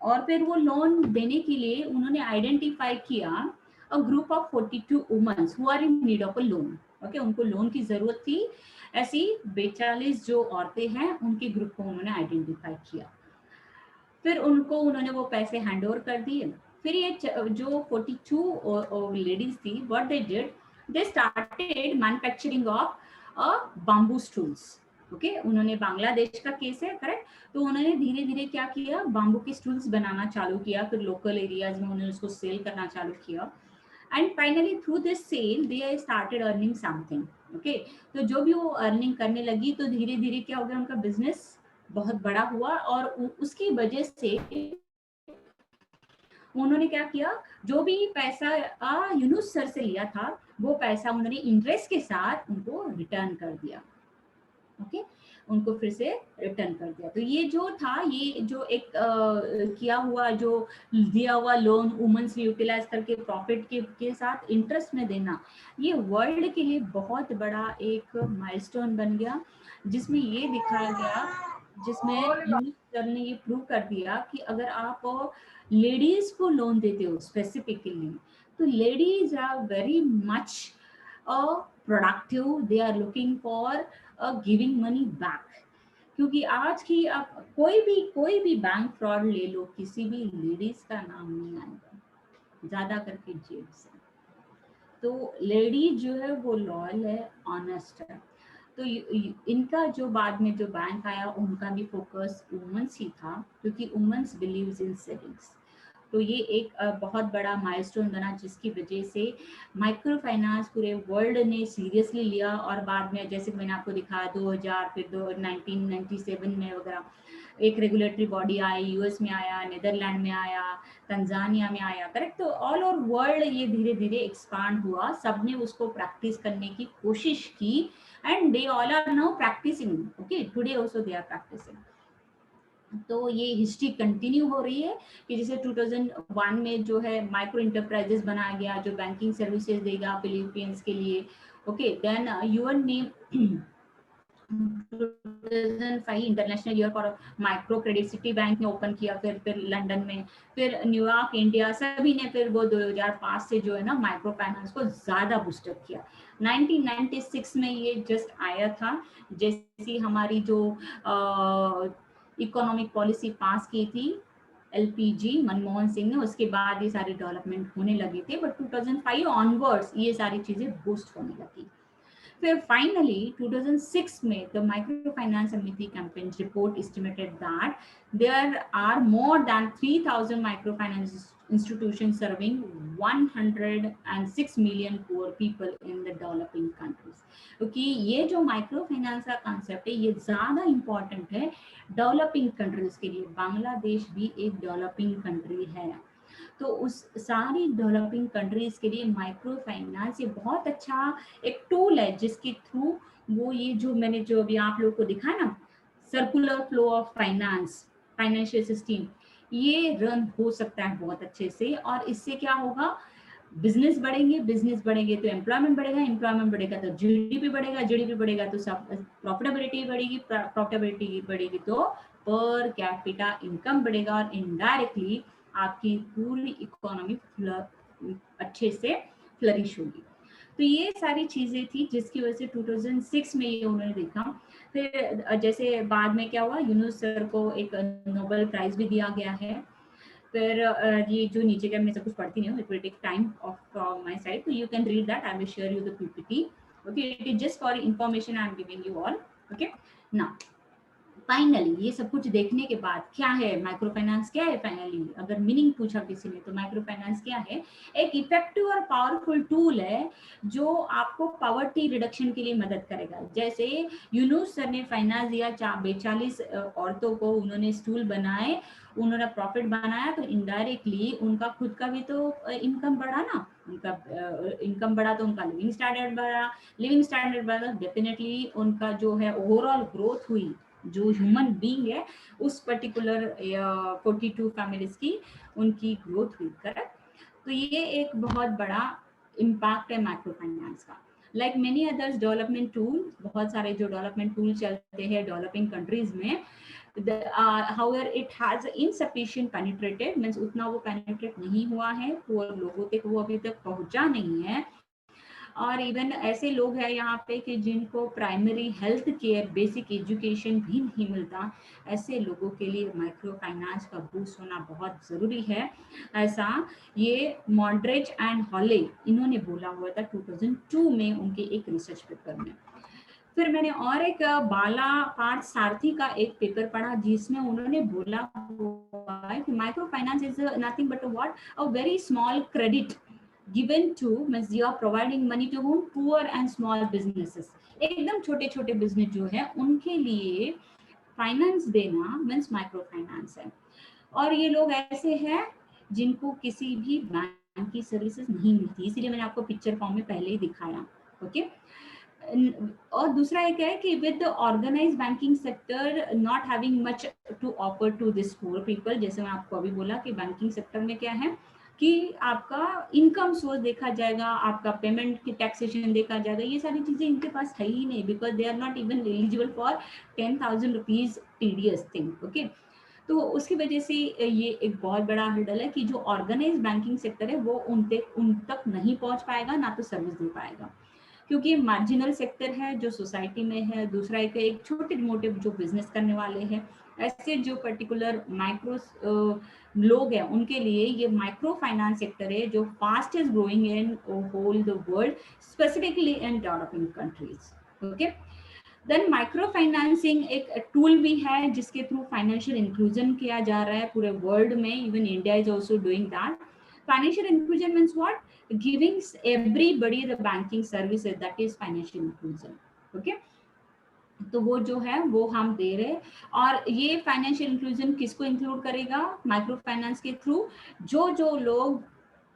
और फिर वो लोन देने के लिए उन्होंने आइडेंटिफाई किया a group of 42 womens who are in need of a loan. Okay, उनको लोन की जरूरत थी, ऐसी 42 जो औरतें हैं उनके ग्रुप को उन्होंने आइडेंटिफाई किया। फिर उनको उन्होंने वो पैसे हैंड ओवर कर दिए। फिर ये जो 42 लेडीज थी, what they did, they started manufacturing of bamboo stools. Okay, उन्होंने, बांग्लादेश का केस है करेक्ट, तो उन्होंने धीरे धीरे क्या किया, बाम्बू के स्टूल्स बनाना चालू किया, फिर लोकल एरियाज में उन्होंने उसको सेल करना चालू किया, and finally through this sale they started earning something. Okay, तो जो भी वो अर्निंग करने लगी तो धीरे धीरे क्या हो गया, उनका बिजनेस बहुत बड़ा हुआ, और उसकी वजह से उन्होंने क्या किया, जो भी पैसा यूनुस सर से लिया था वो पैसा उन्होंने इंटरेस्ट के साथ उनको रिटर्न कर दिया। ओके, उनको फिर से रिटर्न कर दिया। तो ये जो था, ये जो एक किया हुआ, जो दिया हुआ लोन वुमेन्स यूटिलाइज करके प्रॉफिट के साथ इंटरेस्ट में देना, ये वर्ल्ड के लिए बहुत बड़ा एक माइलस्टोन बन गया, जिसमें ये दिखाया गया, जिसमें यूनिस सर ने ये प्रूव कर दिया कि अगर आप लेडीज को लोन देते हो स्पेसिफिकली, तो ladies are very much productive, they are looking for giving money back. क्योंकि आज की आप कोई भी बैंक फ्रॉड ले लो, किसी भी लेडीज का नाम नहीं आएगा, ज्यादा करके जेब से। तो लेडी जो है वो लॉयल है, ऑनेस्ट है। तो इनका जो बाद में जो बैंक आया, उनका भी फोकस वुमेन्स ही था, क्योंकि वुमेन्स बिलीव्स इन सेविंग्स। तो ये एक बहुत बड़ा माइलस्टोन बना, जिसकी वजह से माइक्रो फाइनेंस पूरे वर्ल्ड ने सीरियसली लिया, और बाद में जैसे मैंने आपको दिखाया 2000, फिर 1997 में वगैरह एक रेगुलेटरी बॉडी आई, यूएस में आया, नीदरलैंड में आया, तंजानिया में आया, करेक्ट। तो ऑल ओवर वर्ल्ड ये धीरे धीरे एक्सपांड हुआ, सबने उसको प्रैक्टिस करने की कोशिश की, and they all are now practising. Okay, today also they are practising. तो ये हिस्ट्री कंटिन्यू हो रही है कि जैसे 2001 में जो है माइक्रो इंटरप्राइजेस बनाया गया, जो बैंकिंग सर्विसेज देगा फिलीपींस के लिए। ओके, देन यूएन ने 2005 international year for micro credit city bank ने ओपन किया, फिर लंदन में, फिर न्यूयॉर्क, इंडिया, सभी ने फिर वो 2005 से जो है ना माइक्रो फाइनेंस को ज्यादा बूस्टअप किया। 1996 में ये जस्ट आया था, जैसी हमारी जो इकोनॉमिक पॉलिसी पास की थी एलपीजी मनमोहन सिंह ने, उसके बाद ये सारे डेवलपमेंट होने लगे थे, बट 2005 ऑनवर्ड्स ये सारी चीजें बूस्ट होने लगी। फिर फाइनली 2006 में the micro finance summit campaign report estimated that there are more than 3000 micro finance institutions serving 106 million poor people in the developing countries। क्योंकि ये जो माइक्रो फाइनेंस का कॉन्सेप्ट है ये ज्यादा इंपॉर्टेंट है डेवलपिंग कंट्रीज के लिए। बांग्लादेश भी एक डेवलपिंग कंट्री है, तो उस सारी डेवलपिंग कंट्रीज के लिए माइक्रो फाइनेंस ये बहुत अच्छा एक टूल है, जिसके थ्रू वो ये जो मैंने जो अभी आप लोगों को दिखाया ना, circular flow of finance, financial system, ये रन हो सकता है बहुत अच्छे से। और इससे क्या होगा, बिजनेस बढ़ेंगे, बिजनेस बढ़ेंगे तो एम्प्लॉयमेंट बढ़ेगा, एम्प्लॉयमेंट बढ़ेगा तो जीडीपी बढ़ेगा, जीडीपी बढ़ेगा तो सब प्रॉफिटेबिलिटी बढ़ेगी, प्रॉफिटेबिलिटी बढ़ेगी तो पर कैपिटा इनकम बढ़ेगा, और इनडायरेक्टली आपकी पूरी इकोनॉमी अच्छे से फ्लरिश होगी। तो ये सारी चीजें थी जिसकी वजह से 2006 में ये उन्होंने देखा। फिर जैसे बाद में क्या हुआ, यूनुस सर को एक नोबेल प्राइज भी दिया गया है। फिर ये जो नीचे का मैं सब कुछ पढ़ती नहीं हूँ, it will take time of my side, तो you can read that, I will share you the PPT. Okay, it is just for information I am giving you all. Okay, now finally ये सब कुछ देखने के बाद क्या है micro finance, क्या है फाइनली, अगर मीनिंग पूछा किसी ने तो माइक्रो फाइनेंस क्या है, एक इफेक्टिव और पावरफुल टूल है जो आपको पॉवर्टी रिडक्शन के लिए मदद करेगा। जैसे यूनुस सर ने फाइनेंस दिया 42 औरतों को, उन्होंने स्टूल बनाए, उन्होंने प्रॉफिट बनाया, तो इनडायरेक्टली उनका खुद का भी तो इनकम बढ़ा ना, उनका इनकम बढ़ा तो उनका लिविंग स्टैंडर्ड बढ़ा, लिविंग स्टैंडर्ड बढ़ा, डेफिनेटली उनका जो है ओवरऑल ग्रोथ हुई, जो ह्यूमन बीइंग है उस पर्टिकुलर 42 फैमिलीज की उनकी ग्रोथ हुई, करेक्ट। तो ये एक बहुत बड़ा इम्पैक्ट है माइक्रो फाइनेंस का। Like many others development tool, बहुत सारे जो डेवलपमेंट टूल चलते हैं डेवलपिंग कंट्रीज में, however it has insufficient penetrated, means उतना वो पेनिट्रेट नहीं हुआ है, पुअर लोगों तक वो अभी तक पहुंचा नहीं है। और इवन ऐसे लोग हैं यहाँ पे कि जिनको primary health care, basic education भी नहीं मिलता, ऐसे लोगों के लिए माइक्रो फाइनेंस का बूस्ट होना बहुत ज़रूरी है। ऐसा ये मॉन्ड्रेज एंड हॉले इन्होंने बोला हुआ था 2002 में उनके एक रिसर्च पेपर में। फिर मैंने और एक बाला पार्थ सारथी का एक पेपर पढ़ा जिसमें उन्होंने बोला हुआ है कि micro finance is nothing but what, a very small credit given to, means you are providing money to whom, poor and small businesses, एकदम छोटे छोटे बिजनेस जो है उनके लिए फाइनेंस देना मीन्स माइक्रो फाइनेंस है। और ये लोग ऐसे हैं जिनको किसी भी बैंक की सर्विसेज नहीं मिलती, इसीलिए मैंने आपको पिक्चर फॉर्म में पहले ही दिखाया, ओके। और दूसरा एक है कि with organise banking sector not having much to offer to this poor people, जैसे मैं आपको अभी बोला कि बैंकिंग सेक्टर में क्या है कि आपका इनकम सोर्स देखा जाएगा, आपका पेमेंट की टैक्सेशन देखा जाएगा, ये सारी चीजें इनके पास है ही नहीं, because they are not even eligible for 10,000 rupees TDS thing, okay. तो उसकी वजह से ये एक बहुत बड़ा हर्डल है कि जो ऑर्गेनाइज बैंकिंग सेक्टर है वो उन तक नहीं पहुंच पाएगा, ना तो सर्विस दे पाएगा, क्योंकि ये मार्जिनल सेक्टर है जो सोसाइटी में है। दूसरा एक छोटे मोटे जो बिजनेस करने वाले हैं, ऐसे जो पर्टिकुलर माइक्रो लोग हैं उनके लिए ये माइक्रो फाइनेंस सेक्टर है जो fastest growing in whole the world, specifically in developing countries, okay. Then micro financing एक टूल भी है जिसके थ्रू फाइनेंशियल इंक्लूजन किया जा रहा है पूरे वर्ल्ड में, even India is also doing that. Financial inclusion means what, giving everybody the banking services, that is financial inclusion, okay। तो वो जो है वो हम दे रहे हैं। और ये फाइनेंशियल इंक्लूजन किसको इंक्लूड करेगा माइक्रो फाइनेंस के थ्रू, जो लोग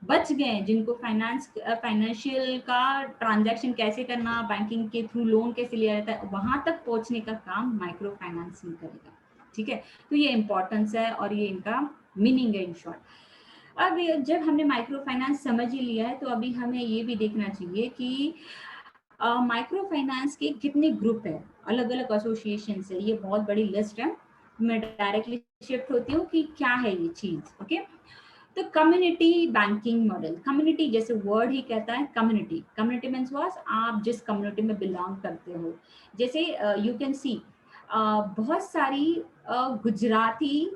बच गए, जिनको फाइनेंशियल का ट्रांजैक्शन कैसे करना, बैंकिंग के थ्रू लोन कैसे लिया जाता है, वहां तक पहुंचने का काम माइक्रो फाइनेंसिंग करेगा, ठीक है। तो ये इंपॉर्टेंस है और ये इनका मीनिंग है इन शॉर्ट। अब जब हमने माइक्रो फाइनेंस समझ ही लिया है तो अभी हमें ये भी देखना चाहिए कि माइक्रो फाइनेंस के कितने ग्रुप है, अलग अलग एसोसिएशन है, ये बहुत बड़ी लिस्ट है। मैं डायरेक्टली शिफ्ट होती हूँ कि क्या है ये चीज, ओके। तो कम्युनिटी बैंकिंग मॉडल, कम्युनिटी जैसे वर्ड ही कहता है कम्युनिटी, कम्युनिटी मीन्स वाज आप जिस कम्युनिटी में बिलोंग करते हो। जैसे यू कैन सी बहुत सारी गुजराती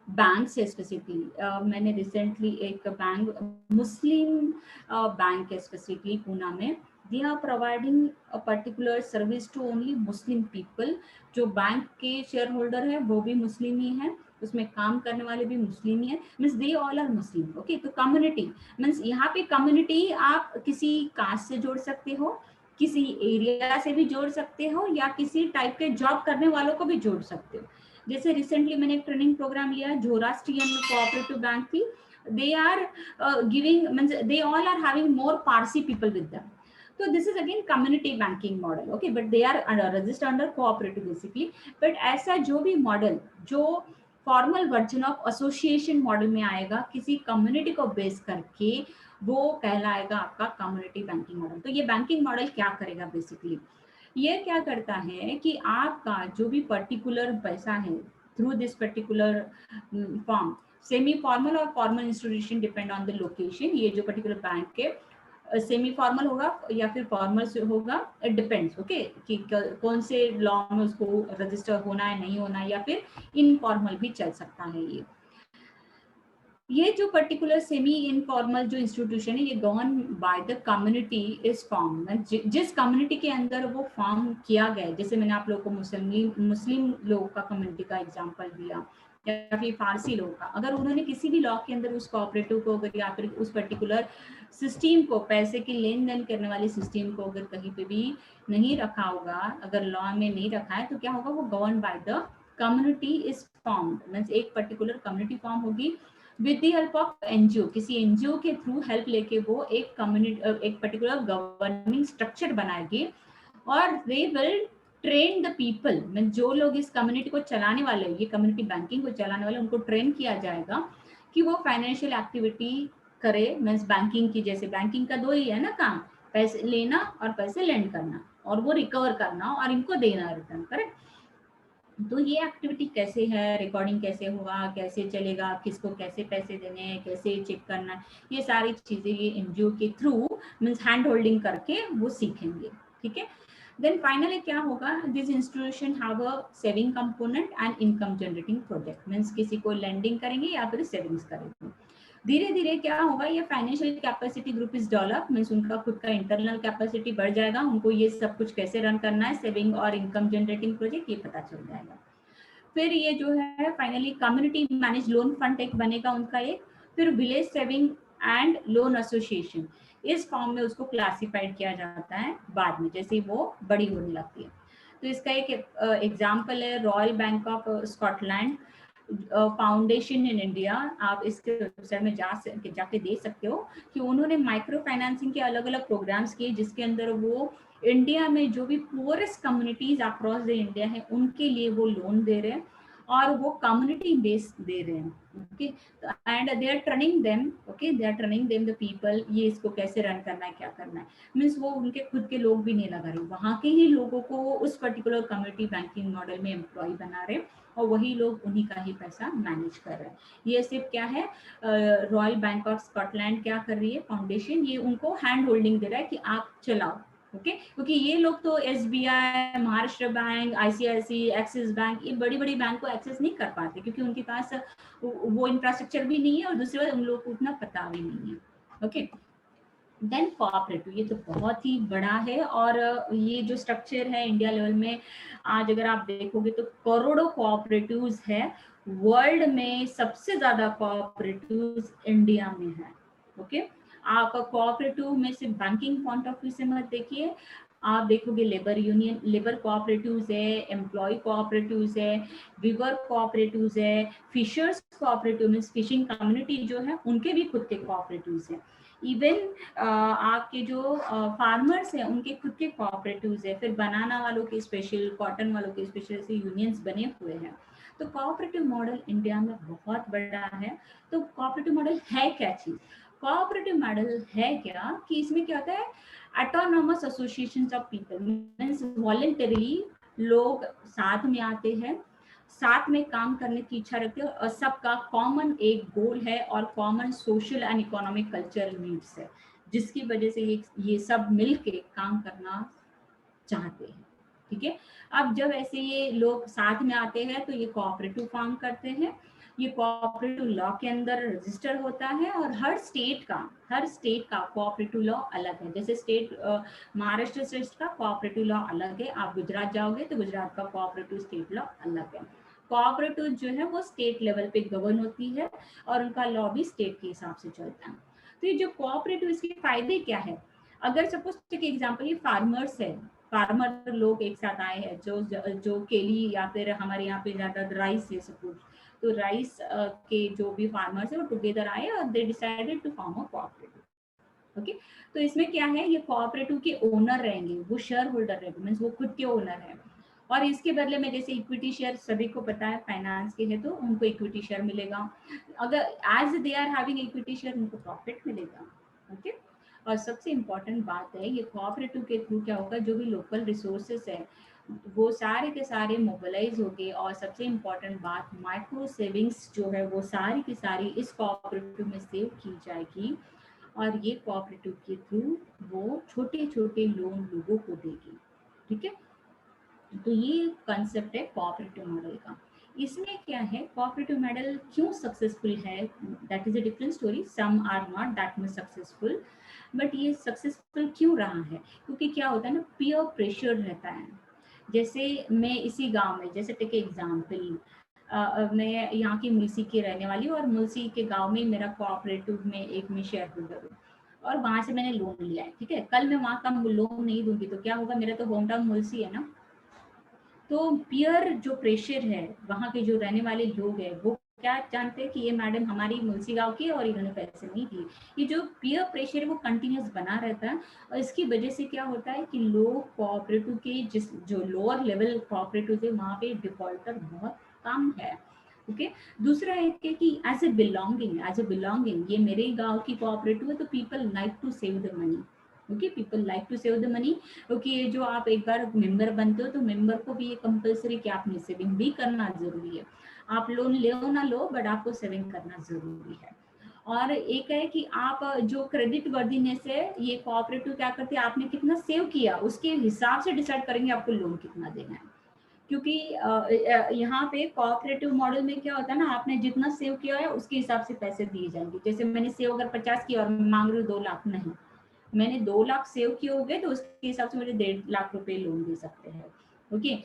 बैंक है स्पेसिफिकली, मैंने रिसेंटली एक बैंक, मुस्लिम बैंक है स्पेसिफिकली पूना में, they are providing a particular service to only Muslim people. जो बैंक के शेयर होल्डर है वो भी मुस्लिम ही है, उसमें काम करने वाले भी मुस्लिम ही है, means they all are Muslim, okay. तो कम्युनिटी मीन्स यहाँ पे कम्युनिटी आप किसी कास्ट से जोड़ सकते हो, किसी एरिया से भी जोड़ सकते हो, या किसी टाइप के जॉब करने वालों को भी जोड़ सकते हो। जैसे रिसेंटली मैंने एक ट्रेनिंग प्रोग्राम लिया जोरास्ट्रियन कोऑपरेटिव बैंक की, they are giving means they all are having more Parsi people with them. तो this is again community banking model, okay, but they are registered under cooperative basically. But ऐसा जो भी model जो formal version of association model में आएगा किसी community को base करके, वो कहलाएगा आपका कम्युनिटी बैंकिंग मॉडल। तो ये बैंकिंग मॉडल क्या करेगा बेसिकली, ये क्या करता है कि आपका जो भी पर्टिकुलर पैसा है through this particular form, semi formal और formal institution depend on the location, ये जो पर्टिकुलर बैंक के सेमी फॉर्मल होगा या फिर फॉर्मल से होगा, इट डिपेंड्स, ओके, कि कौन से लॉ में उसको रजिस्टर होना है नहीं होना, या फिर इनफॉर्मल भी चल सकता है ये। ये जो पर्टिकुलर सेमी इनफॉर्मल जो इंस्टीट्यूशन है ये govern by the community is form, जिस कम्युनिटी के अंदर वो फॉर्म किया गया है, जैसे मैंने आप लोगों को मुस्लिम लोगों का कम्युनिटी का एग्जांपल दिया या फिर फारसी लोगों का, अगर उन्होंने किसी भी लॉ के अंदर उस कोऑपरेटिव को अगर या फिर उस पर्टिकुलर सिस्टम को, पैसे की लेन देन करने वाले सिस्टम को अगर कहीं पे भी नहीं रखा होगा, अगर लॉ में नहीं रखा है, तो क्या होगा, वो govern by the community is formed, means एक पर्टिकुलर कम्युनिटी फॉर्म होगी with the help of NGO, किसी एनजीओ के थ्रू हेल्प लेके वो एक कम्युनिटी एक पर्टिकुलर गवर्निंग स्ट्रक्चर बनाएगी और they will train the people, mean जो लोग इस कम्युनिटी को चलाने वाले, ये कम्युनिटी बैंकिंग को चलाने वाले, उनको ट्रेन किया जाएगा कि वो फाइनेंशियल एक्टिविटी करे, मीन्स बैंकिंग की, जैसे बैंकिंग का दो ही है ना काम, पैसे लेना और पैसे लेंड करना और वो रिकवर करना और इनको देना रिटर्न, करेक्ट। तो ये एक्टिविटी कैसे है, रिकॉर्डिंग कैसे हुआ, कैसे चलेगा, किसको कैसे पैसे देने हैं, कैसे चेक करना है, ये सारी चीजें ये एनजीओ के थ्रू मींस हैंड होल्डिंग करके वो सीखेंगे, ठीक है। देन फाइनली क्या होगा, this institution have a saving component and income generating project, means किसी को लेंडिंग करेंगे या फिर सेविंग्स करेंगे। धीरे धीरे क्या होगा, ये financial capacity group is develop, means उनका खुद का इंटरनल कैपेसिटी बढ़ जाएगा, उनको ये सब कुछ कैसे रन करना है, सेविंग और इनकम जनरेटिंग प्रोजेक्ट, ये पता चल जाएगा। फिर ये जो है finally community manage loan fund एक बनेगा उनका एक, फिर village saving and loan association, इस फॉर्म में उसको क्लासिफाइड किया जाता है बाद में जैसे वो बड़ी होने लगती है। तो इसका एक एग्जाम्पल है royal bank of Scotland foundation in India, आप इसके वेबसाइट में जाके देख सकते हो कि उन्होंने माइक्रो फाइनेंसिंग के अलग अलग प्रोग्राम्स किए, जिसके अंदर वो इंडिया में जो भी poorest communities across the India है उनके लिए वो लोन दे रहे हैं और वो कम्युनिटी बेस्ड दे रहे हैं, okay. And they are training them, okay, they are training them the people, ये इसको कैसे रन करना है, क्या करना है, मीन्स वो उनके खुद के लोग भी नहीं लगा रहे, वहाँ के ही लोगों को उस पर्टिकुलर कम्युनिटी बैंकिंग मॉडल में एम्प्लॉय बना रहे और वही लोग उन्हीं का ही पैसा मैनेज कर रहे हैं। ये सिर्फ क्या है, रॉयल बैंक ऑफ स्कॉटलैंड क्या कर रही है फाउंडेशन, ये उनको हैंड होल्डिंग दे रहा है कि आप चलाओ, ओके। क्योंकि ये लोग तो SBI, Maharashtra bank, ICIC, Axis bank, ये बड़ी बड़ी बैंक को एक्सेस नहीं कर पाते क्योंकि उनके पास वो इंफ्रास्ट्रक्चर भी नहीं है और दूसरी बात उन लोगों को उतना पता भी नहीं है, ओके। देन कोऑपरेटिव, ये तो बहुत ही बड़ा है और ये जो स्ट्रक्चर है इंडिया लेवल में आज अगर आप देखोगे तो करोड़ों कोऑपरेटिव्स है, वर्ल्ड में सबसे ज्यादा कोऑपरेटिव्स इंडिया में है, ओके। आप कोऑपरेटिव में सिर्फ बैंकिंग पॉइंट ऑफ व्यू से मत देखिए, आप देखोगे लेबर यूनियन, लेबर कोऑपरेटिव्स है, एम्प्लॉय कोऑपरेटिव्स है, विवर कोऑपरेटिव्स है, fishers cooperative means fishing community जो है उनके भी खुद के कोऑपरेटिव्स हैं, इवन आपके जो फार्मर्स हैं उनके खुद के कोऑपरेटिव्स है, फिर बनाना वालों के स्पेशल, कॉटन वालों के स्पेशल ऐसे यूनियंस बने हुए हैं। तो कोऑपरेटिव मॉडल इंडिया में बहुत बड़ा है। तो कोऑपरेटिव मॉडल है क्या चीज, कोऑपरेटिव मॉडल है क्या कि इसमें क्या होता है, autonomous associations of people, means voluntarily लोग साथ में आते हैं, साथ में काम करने की इच्छा रखते हैं और सबका कॉमन एक गोल है और common social and economic cultural needs है, जिसकी वजह से ये सब मिलके काम करना चाहते हैं, ठीक है। अब जब ऐसे ये लोग साथ में आते हैं तो ये कोऑपरेटिव फॉर्म करते हैं, ये कोऑपरेटिव लॉ के अंदर रजिस्टर होता है और हर स्टेट का कोऑपरेटिव लॉ अलग है, जैसे स्टेट महाराष्ट्र स्टेट का कोऑपरेटिव लॉ अलग है, आप गुजरात जाओगे तो गुजरात का कोऑपरेटिव स्टेट लॉ अलग है। कोऑपरेटिव जो है वो स्टेट लेवल पे गवर्न होती है और उनका लॉ भी स्टेट के हिसाब से चलता है। तो ये जो कोऑपरेटिव, इसके फायदे क्या है, अगर सपोज एक एग्जांपल, ये फार्मर्स है, फार्मर लोग एक साथ आए हैं जो केली या फिर हमारे यहाँ पे ज्यादा राइस है सपोज, तो राइस के जो भी फार्मर्स है वो टुगेदर आए और they decided to form a cooperative, okay. तो इसमें क्या है, ये कोऑपरेटिव के ओनर रहेंगे, वो शेयर होल्डर रहेंगे, मींस वो खुद के ओनर है और इसके बदले में जैसे इक्विटी शेयर सभी को पता है फाइनेंस के है तो उनको इक्विटी शेयर मिलेगा, अगर as they are having equity share उनको प्रॉफिट मिलेगा, ओके। और सबसे इम्पोर्टेंट बात है, ये कोऑपरेटिव के थ्रू क्या होगा, जो भी लोकल रिसोर्सेस है वो सारे के सारे मोबिलाइज हो गए और सबसे इम्पोर्टेंट बात, माइक्रो सेविंग्स जो है वो सारी की सारी इस कोऑपरेटिव में सेव की जाएगी और ये कोऑपरेटिव के थ्रू वो छोटे छोटे लोन लोगों को देगी, ठीक है। तो ये कंसेप्ट है कोऑपरेटिव मॉडल का। इसमें क्या है, कोऑपरेटिव मॉडल क्यों सक्सेसफुल है, that is a different story, some are not that much successful, but ये सक्सेसफुल क्यों रहा है, क्योंकि क्या होता है ना, पीयर प्रेशर रहता है। जैसे मैं इसी गांव में, जैसे टेक एग्जांपल, मैं यहाँ की मुलसी की रहने वाली हूँ और मुलसी के गांव में मेरा कोऑपरेटिव में एक मैं शेयर होल्डर हूँ और वहां से मैंने लोन लिया है, ठीक है, कल मैं वहां का लोन नहीं दूंगी तो क्या होगा, मेरा तो होम टाउन मुलसी है ना, तो पीयर जो प्रेशर है, वहाँ के जो रहने वाले लोग हैं वो क्या जानते हैं कि ये मैडम हमारी मुलसी गांव की है और इन्होंने पैसे नहीं दिए। ये जो पीयर प्रेशर है वो कंटिन्यूस बना रहता है और इसकी वजह से क्या होता है कि लोग कोऑपरेटिव के जिस जो लोअर लेवल कोऑपरेटिव है वहाँ पे डिफॉल्टर बहुत कम है। ओके, दूसरा है कि एज ए बिलोंगिंग ये मेरे ही गांव की कोऑपरेटिव है तो people like to save the money. Okay, people like to save the money, क्योंकि ये जो आप एक बार मेंबर बनते हो तो मेंबर को भी ये कंपलसरी कि आपने सेविंग भी करना जरूरी है, आप लोन लो ना लो बट आपको सेविंग करना जरूरी है। और एक है कि आप जो क्रेडिट वर्दीनेस है, ये कोऑपरेटिव क्या करते हैं, आपने कितना सेव किया उसके हिसाब से डिसाइड करेंगे आपको लोन कितना देना है। क्योंकि यहाँ पे कोऑपरेटिव मॉडल में क्या होता है ना, आपने जितना सेव किया है उसके हिसाब से पैसे दिए जाएंगे। जैसे मैंने सेव अगर 50 किया और मांग रही हूँ 2 लाख, नहीं, मैंने 2 लाख सेव किए होंगे तो उसके हिसाब से मुझे 1.5 लाख रुपए लोन दे सकते हैं। ओके,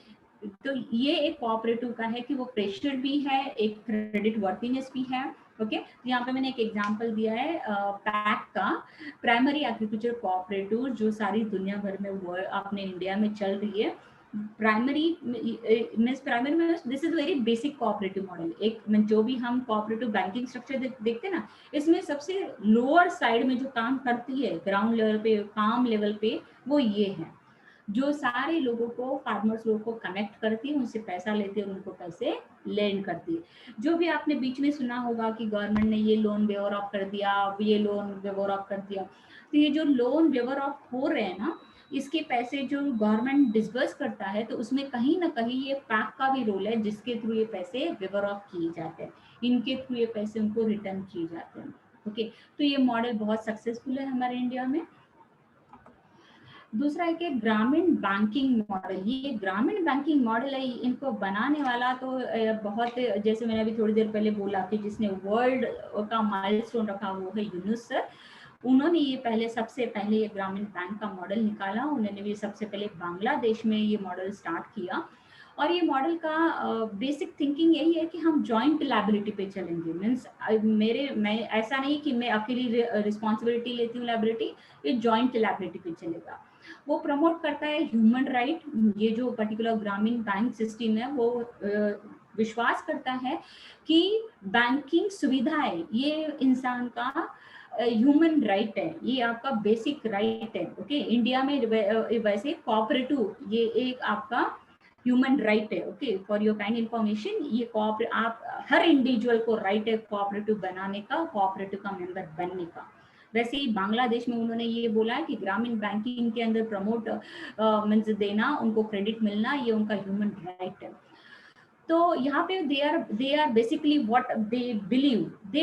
तो ये एक कोऑपरेटिव का है कि वो प्रेशर भी है, एक क्रेडिट वर्थिनेस भी है। ओके, तो यहाँ पे मैंने एक एग्जांपल दिया है पैक का, प्राइमरी एग्रीकल्चर कोऑपरेटिव, जो सारी दुनिया भर में अपने इंडिया में चल रही है। प्राइमरी मीन्स प्राइमरी में this is very basic cooperative model. एक जो भी हम कोऑपरेटिव बैंकिंग स्ट्रक्चर देखते हैं ना, इसमें सबसे लोअर साइड में जो काम करती है ग्राउंड लेवल पे, काम लेवल पे, वो ये है जो सारे लोगों को, फार्मर्स लोगों को कनेक्ट करती है, उनसे पैसा लेती है और उनको पैसे लेंड करती है। जो भी आपने बीच में सुना होगा कि गवर्नमेंट ने ये लोन वेवर ऑफ कर दिया, ये लोन वेवर ऑफ कर दिया, तो ये जो लोन वेवर ऑफ हो रहे हैं ना, इसके पैसे जो गवर्नमेंट डिसबर्स करता है तो उसमें कहीं ना कहीं ये पैक का भी रोल है जिसके थ्रू ये पैसे वेवर ऑफ किए जाते हैं, इनके थ्रू ये पैसे उनको रिटर्न किए जाते हैं। ओके, तो ये मॉडल बहुत सक्सेसफुल है हमारे इंडिया में। दूसरा है कि ग्रामीण बैंकिंग मॉडल, ये ग्रामीण बैंकिंग मॉडल है, इनको बनाने वाला तो बहुत, जैसे मैंने अभी थोड़ी देर पहले बोला कि जिसने वर्ल्ड का माइलस्टोन रखा वो है यूनुस सर। उन्होंने ये पहले, सबसे पहले ये ग्रामीण बैंक का मॉडल निकाला, उन्होंने भी सबसे पहले बांग्लादेश में ये मॉडल स्टार्ट किया। और ये मॉडल का बेसिक थिंकिंग यही है कि हम जॉइंट लायबिलिटी पे चलेंगे। मीन्स मैं ऐसा नहीं कि मैं अकेली रिस्पॉन्सिबिलिटी लेती हूँ लायबिलिटी, ये जॉइंट लायबिलिटी पे चलेगा। वो प्रमोट करता है ह्यूमन राइट। ये जो पर्टिकुलर ग्रामीण बैंक सिस्टम है वो विश्वास करता है कि बैंकिंग सुविधाएं ये इंसान का ह्यूमन राइट है, ये आपका बेसिक राइट है। ओके, इंडिया में वैसे कोऑपरेटिव ये एक आपका ह्यूमन राइट है। Okay, for your kind information, ये आप हर इंडिविजुअल को राइट है कोऑपरेटिव बनाने का, कोऑपरेटिव का मेंबर बनने का। वैसे ही बांग्लादेश में उन्होंने ये बोला है कि ग्रामीण बैंकिंग के अंदर प्रमोट मीन्स देना, उनको क्रेडिट मिलना, ये उनका ह्यूमन राइट है। तो यहाँ पे they are basically what they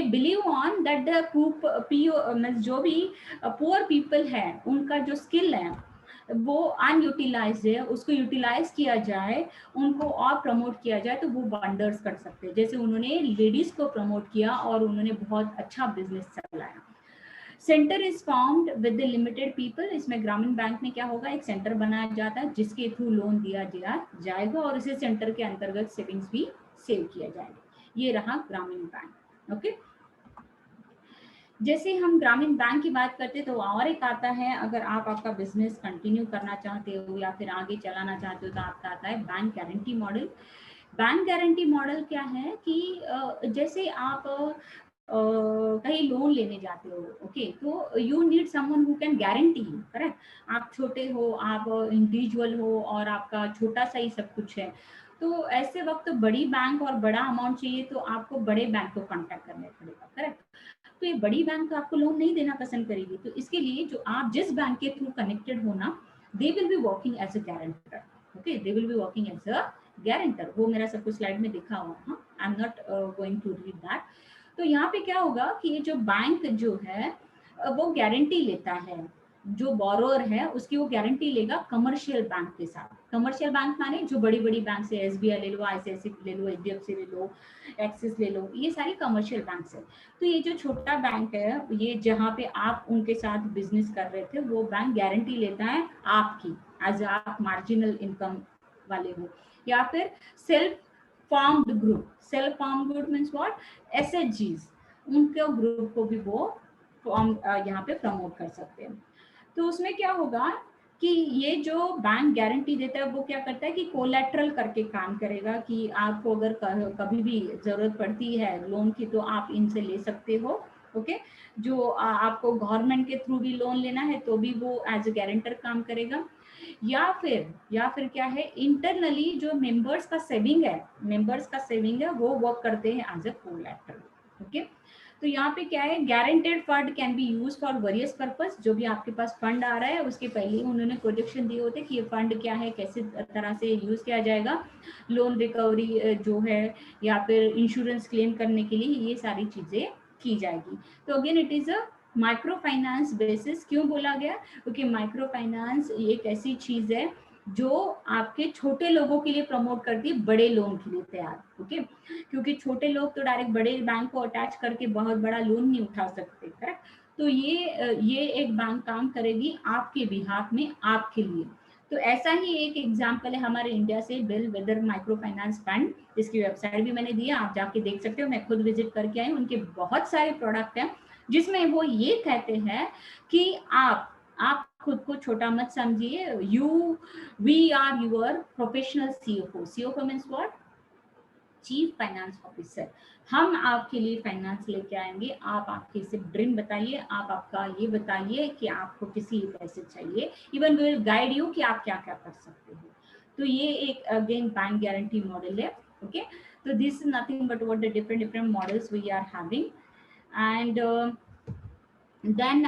believe on that the जो भी पुअर पीपल है उनका जो स्किल है वो अनयूटिलाइज है, उसको यूटिलाइज किया जाए, उनको और प्रमोट किया जाए तो वो वंडर्स कर सकते हैं। जैसे उन्होंने लेडीज को प्रमोट किया और उन्होंने बहुत अच्छा बिजनेस चलाया। Centre is formed with the limited people, इसमें ग्रामीण बैंक में क्या होगा, एक सेंटर बनाया जाता है जिसके थ्रू लोन दिया जाएगा और इसी सेंटर के अंतर्गत सेविंग्स भी सेव किया जाएगा। ये रहा ग्रामीण बैंक। ओके, जैसे हम ग्रामीण बैंक की बात करते तो और एक आता है, अगर आप आपका बिजनेस कंटिन्यू करना चाहते हो या फिर आगे चलाना चाहते हो तो आपका आता है bank guarantee model. Bank guarantee model क्या है कि जैसे आप कहीं लोन लेने जाते हो, ओके, तो you need someone who can guarantee you, correct. आप छोटे हो, आप इंडिविजुअल हो और आपका छोटा सा ही सब कुछ है, तो ऐसे वक्त तो बड़ी बैंक और बड़ा अमाउंट चाहिए तो आपको बड़े बैंक को कांटेक्ट करना पड़ेगा, करेक्ट। तो ये बड़ी बैंक तो आपको लोन नहीं देना पसंद करेगी, तो इसके लिए जो आप जिस बैंक के थ्रू कनेक्टेड हो ना, they will be working as a guarantor. Okay, they will be working as a guarantor. वो मेरा सब कुछ स्लाइड में दिखा हुआ है, I am not going to read that. तो यहाँ पे क्या होगा कि ये जो बैंक जो है वो गारंटी लेता है, जो बोरोअर है उसकी वो गारंटी लेगा कमर्शियल बैंक के साथ। कमर्शियल बैंक माने जो बड़ी बड़ी बैंक से, एसबीआई ले लो, आईसीआईसी ले लो, एचडीएफसी ले लो, एक्सिस ले लो, ये सारी कमर्शियल बैंक है। तो ये जो छोटा बैंक है, ये जहाँ पे आप उनके साथ बिजनेस कर रहे थे, वो बैंक गारंटी लेता है आपकी, एज आप मार्जिनल इनकम वाले हो, या फिर self formed group. Self formed group means what, एसएचजीज, उनके ग्रुप को भी वो फॉर्म यहाँ पे प्रमोट कर सकते हैं। तो उसमें क्या होगा कि ये जो बैंक गारंटी देता है वो क्या करता है कि कोलैटरल करके काम करेगा, कि आपको अगर कभी भी जरूरत पड़ती है लोन की तो आप इनसे ले सकते हो। ओके, जो आपको गवर्नमेंट के थ्रू भी लोन लेना है तो भी वो एज ए गारंटर काम करेगा, या फिर क्या है, इंटरनली जो मेंबर्स का सेविंग है वो वर्क करते हैं एज ए कोलैटरल। ओके, तो यहाँ पे क्या है, guaranteed fund can be use for various purpose. जो भी आपके पास फंड आ रहा है उसके पहले ही उन्होंने प्रोजेक्शन दिए होते हैं कि ये फंड क्या है, कैसे तरह से यूज किया जाएगा, लोन रिकवरी जो है या फिर इंश्योरेंस क्लेम करने के लिए ये सारी चीजें की जाएगी। तो again it is a micro finance basis. क्यों बोला गया, क्योंकि माइक्रो फाइनेंस एक ऐसी चीज है जो आपके छोटे लोगों के लिए प्रमोट करती है बड़े लोन के लिए तैयार। ओके, क्योंकि छोटे लोग तो डायरेक्ट बड़े बैंक को अटैच करके बहुत बड़ा लोन नहीं उठा सकते, करेक्ट। तो ये एक बैंक काम करेगी आपके बिहाफ में, आपके लिए। तो ऐसा ही एक एग्जांपल है हमारे इंडिया से, bellwether micro finance fund. इसकी वेबसाइट भी मैंने दी है, आप जाके देख सकते हो, मैं खुद विजिट करके आई। उनके बहुत सारे प्रोडक्ट हैं जिसमें वो ये कहते हैं कि आप खुद को छोटा मत समझिए, we are your professional CEO. CEO means what, chief finance officer. हम आपके लिए फाइनेंस लेके आएंगे, आप आपकी सिर्फ ड्रीम बताइए, आप आपका ये बताइए कि आपको किस लिए पैसे चाहिए, even we will guide you कि आप क्या क्या कर सकते हो। तो ये एक अगेन बैंक गारंटी मॉडल है। ओके, तो this is nothing but what the different models we are having. And then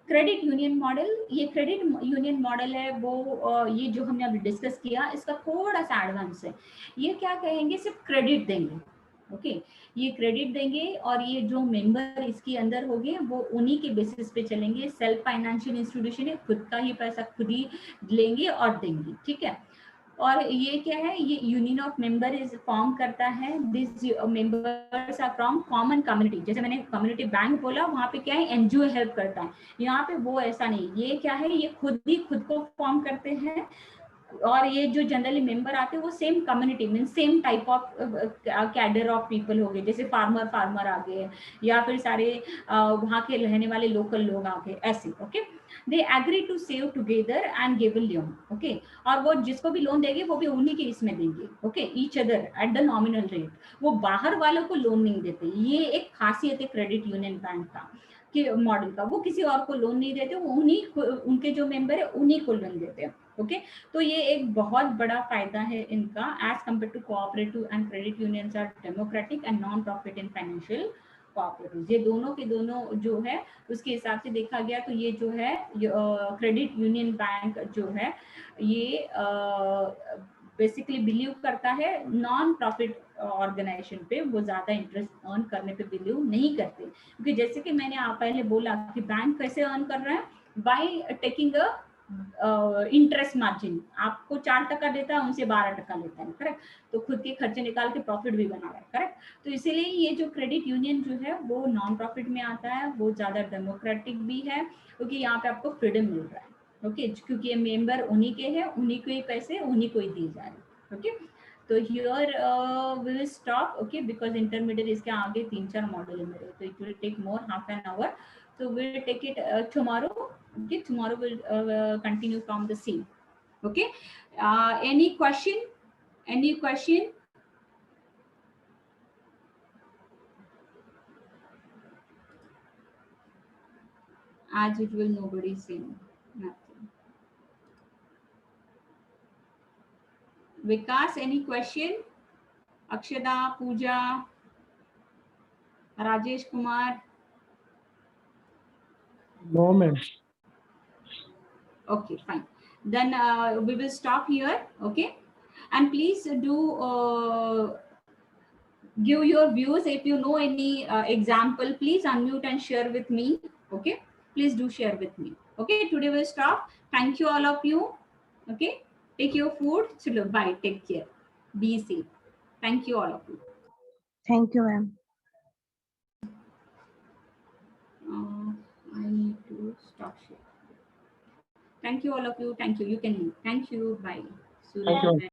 credit union model. ये क्रेडिट यूनियन मॉडल है वो ये जो हमने अभी डिस्कस किया इसका थोड़ा सा एडवांस है। ये क्या कहेंगे, सिर्फ क्रेडिट देंगे। ओके, ये क्रेडिट देंगे और ये जो मेंबर इसके अंदर होंगे वो उन्हीं के बेसिस पे चलेंगे। सेल्फ फाइनेंशियल इंस्टीट्यूशन है, खुद का ही पैसा खुद ही लेंगे और देंगे, ठीक है। और ये क्या है, ये union of member is form करता है, this members are from common community. जैसे मैंने कम्युनिटी बैंक बोला, वहाँ पे क्या है, एनजीओ हेल्प करता है। यहाँ पे वो ऐसा नहीं, ये क्या है, ये खुद को फॉर्म करते हैं। और ये जो जनरली मेंबर आते हैं वो same community mean same type of cadre of people हो गए, जैसे फार्मर आ गए, या फिर सारे वहाँ के रहने वाले लोकल लोग आ गए, ऐसे। Okay, they agree to save together and give a loan. Okay, और वो जिसको भी लोन देंगे वो भी उन्हीं के इसमें देंगे। Okay, each other at the nominal rate, वो बाहर वालों को लोन नहीं देते। ये एक खासियत है क्रेडिट यूनियन बैंक का कि मॉडल का, वो किसी और को लोन नहीं देते, वो उन्हीं उनके जो मेंबर है उन्हीं को लोन देते हैं। ओके, तो ये एक बहुत बड़ा फायदा है इनका as compare to cooperative and credit unions are democratic and non profit in financial cooperative. ये दोनों के दोनों जो है उसके हिसाब से देखा गया तो ये जो है क्रेडिट यूनियन बैंक जो है ये बेसिकली बिलीव करता है नॉन प्रॉफिट ऑर्गेनाइजेशन पे, वो ज्यादा इंटरेस्ट अर्न करने पे बिलीव नहीं करते। क्योंकि जैसे कि मैंने आप पहले बोला कि बैंक कैसे अर्न कर रहा है, by taking a interest margin. आपको 4% देता है, उनसे 12% लेता है, करेक्ट। तो खुद के खर्चे निकाल के प्रॉफिट भी बना रहा है, करेक्ट। तो इसीलिए ये जो क्रेडिट यूनियन जो है वो नॉन प्रॉफिट में आता है, वो ज्यादा डेमोक्रेटिक भी है, क्योंकि यहाँ पे आपको फ्रीडम मिल रहा है। ओके, क्योंकि ये मेंबर उन्हीं के हैं, उन्हीं को ही पैसे उन्हीं को ही दिए जा रहे हैं। ओके, तो here we will stop. Okay, because intermediate इसके आगे 3-4 मॉडल है मेरे, तो it will take more half an hour, so we'll take it tomorrow. Okay, tomorrow we'll continue from the same. Okay, any question? As usual, nobody is saying nothing. Vikas, any question? Akshada, Pooja, Rajesh Kumar? No, ma'am. Okay, fine. Then we will stop here. Okay, and please do give your views. If you know any example, please unmute and share with me. Okay, please do share with me. Okay, today we'll stop. Thank you all of you. Okay, take your food. Chalo, bye. Take care. Be safe. Thank you all of you. Thank you, ma'am. I need to stop share. Thank you all of you. Thank you. You can leave. Thank you. Bye. Thank you.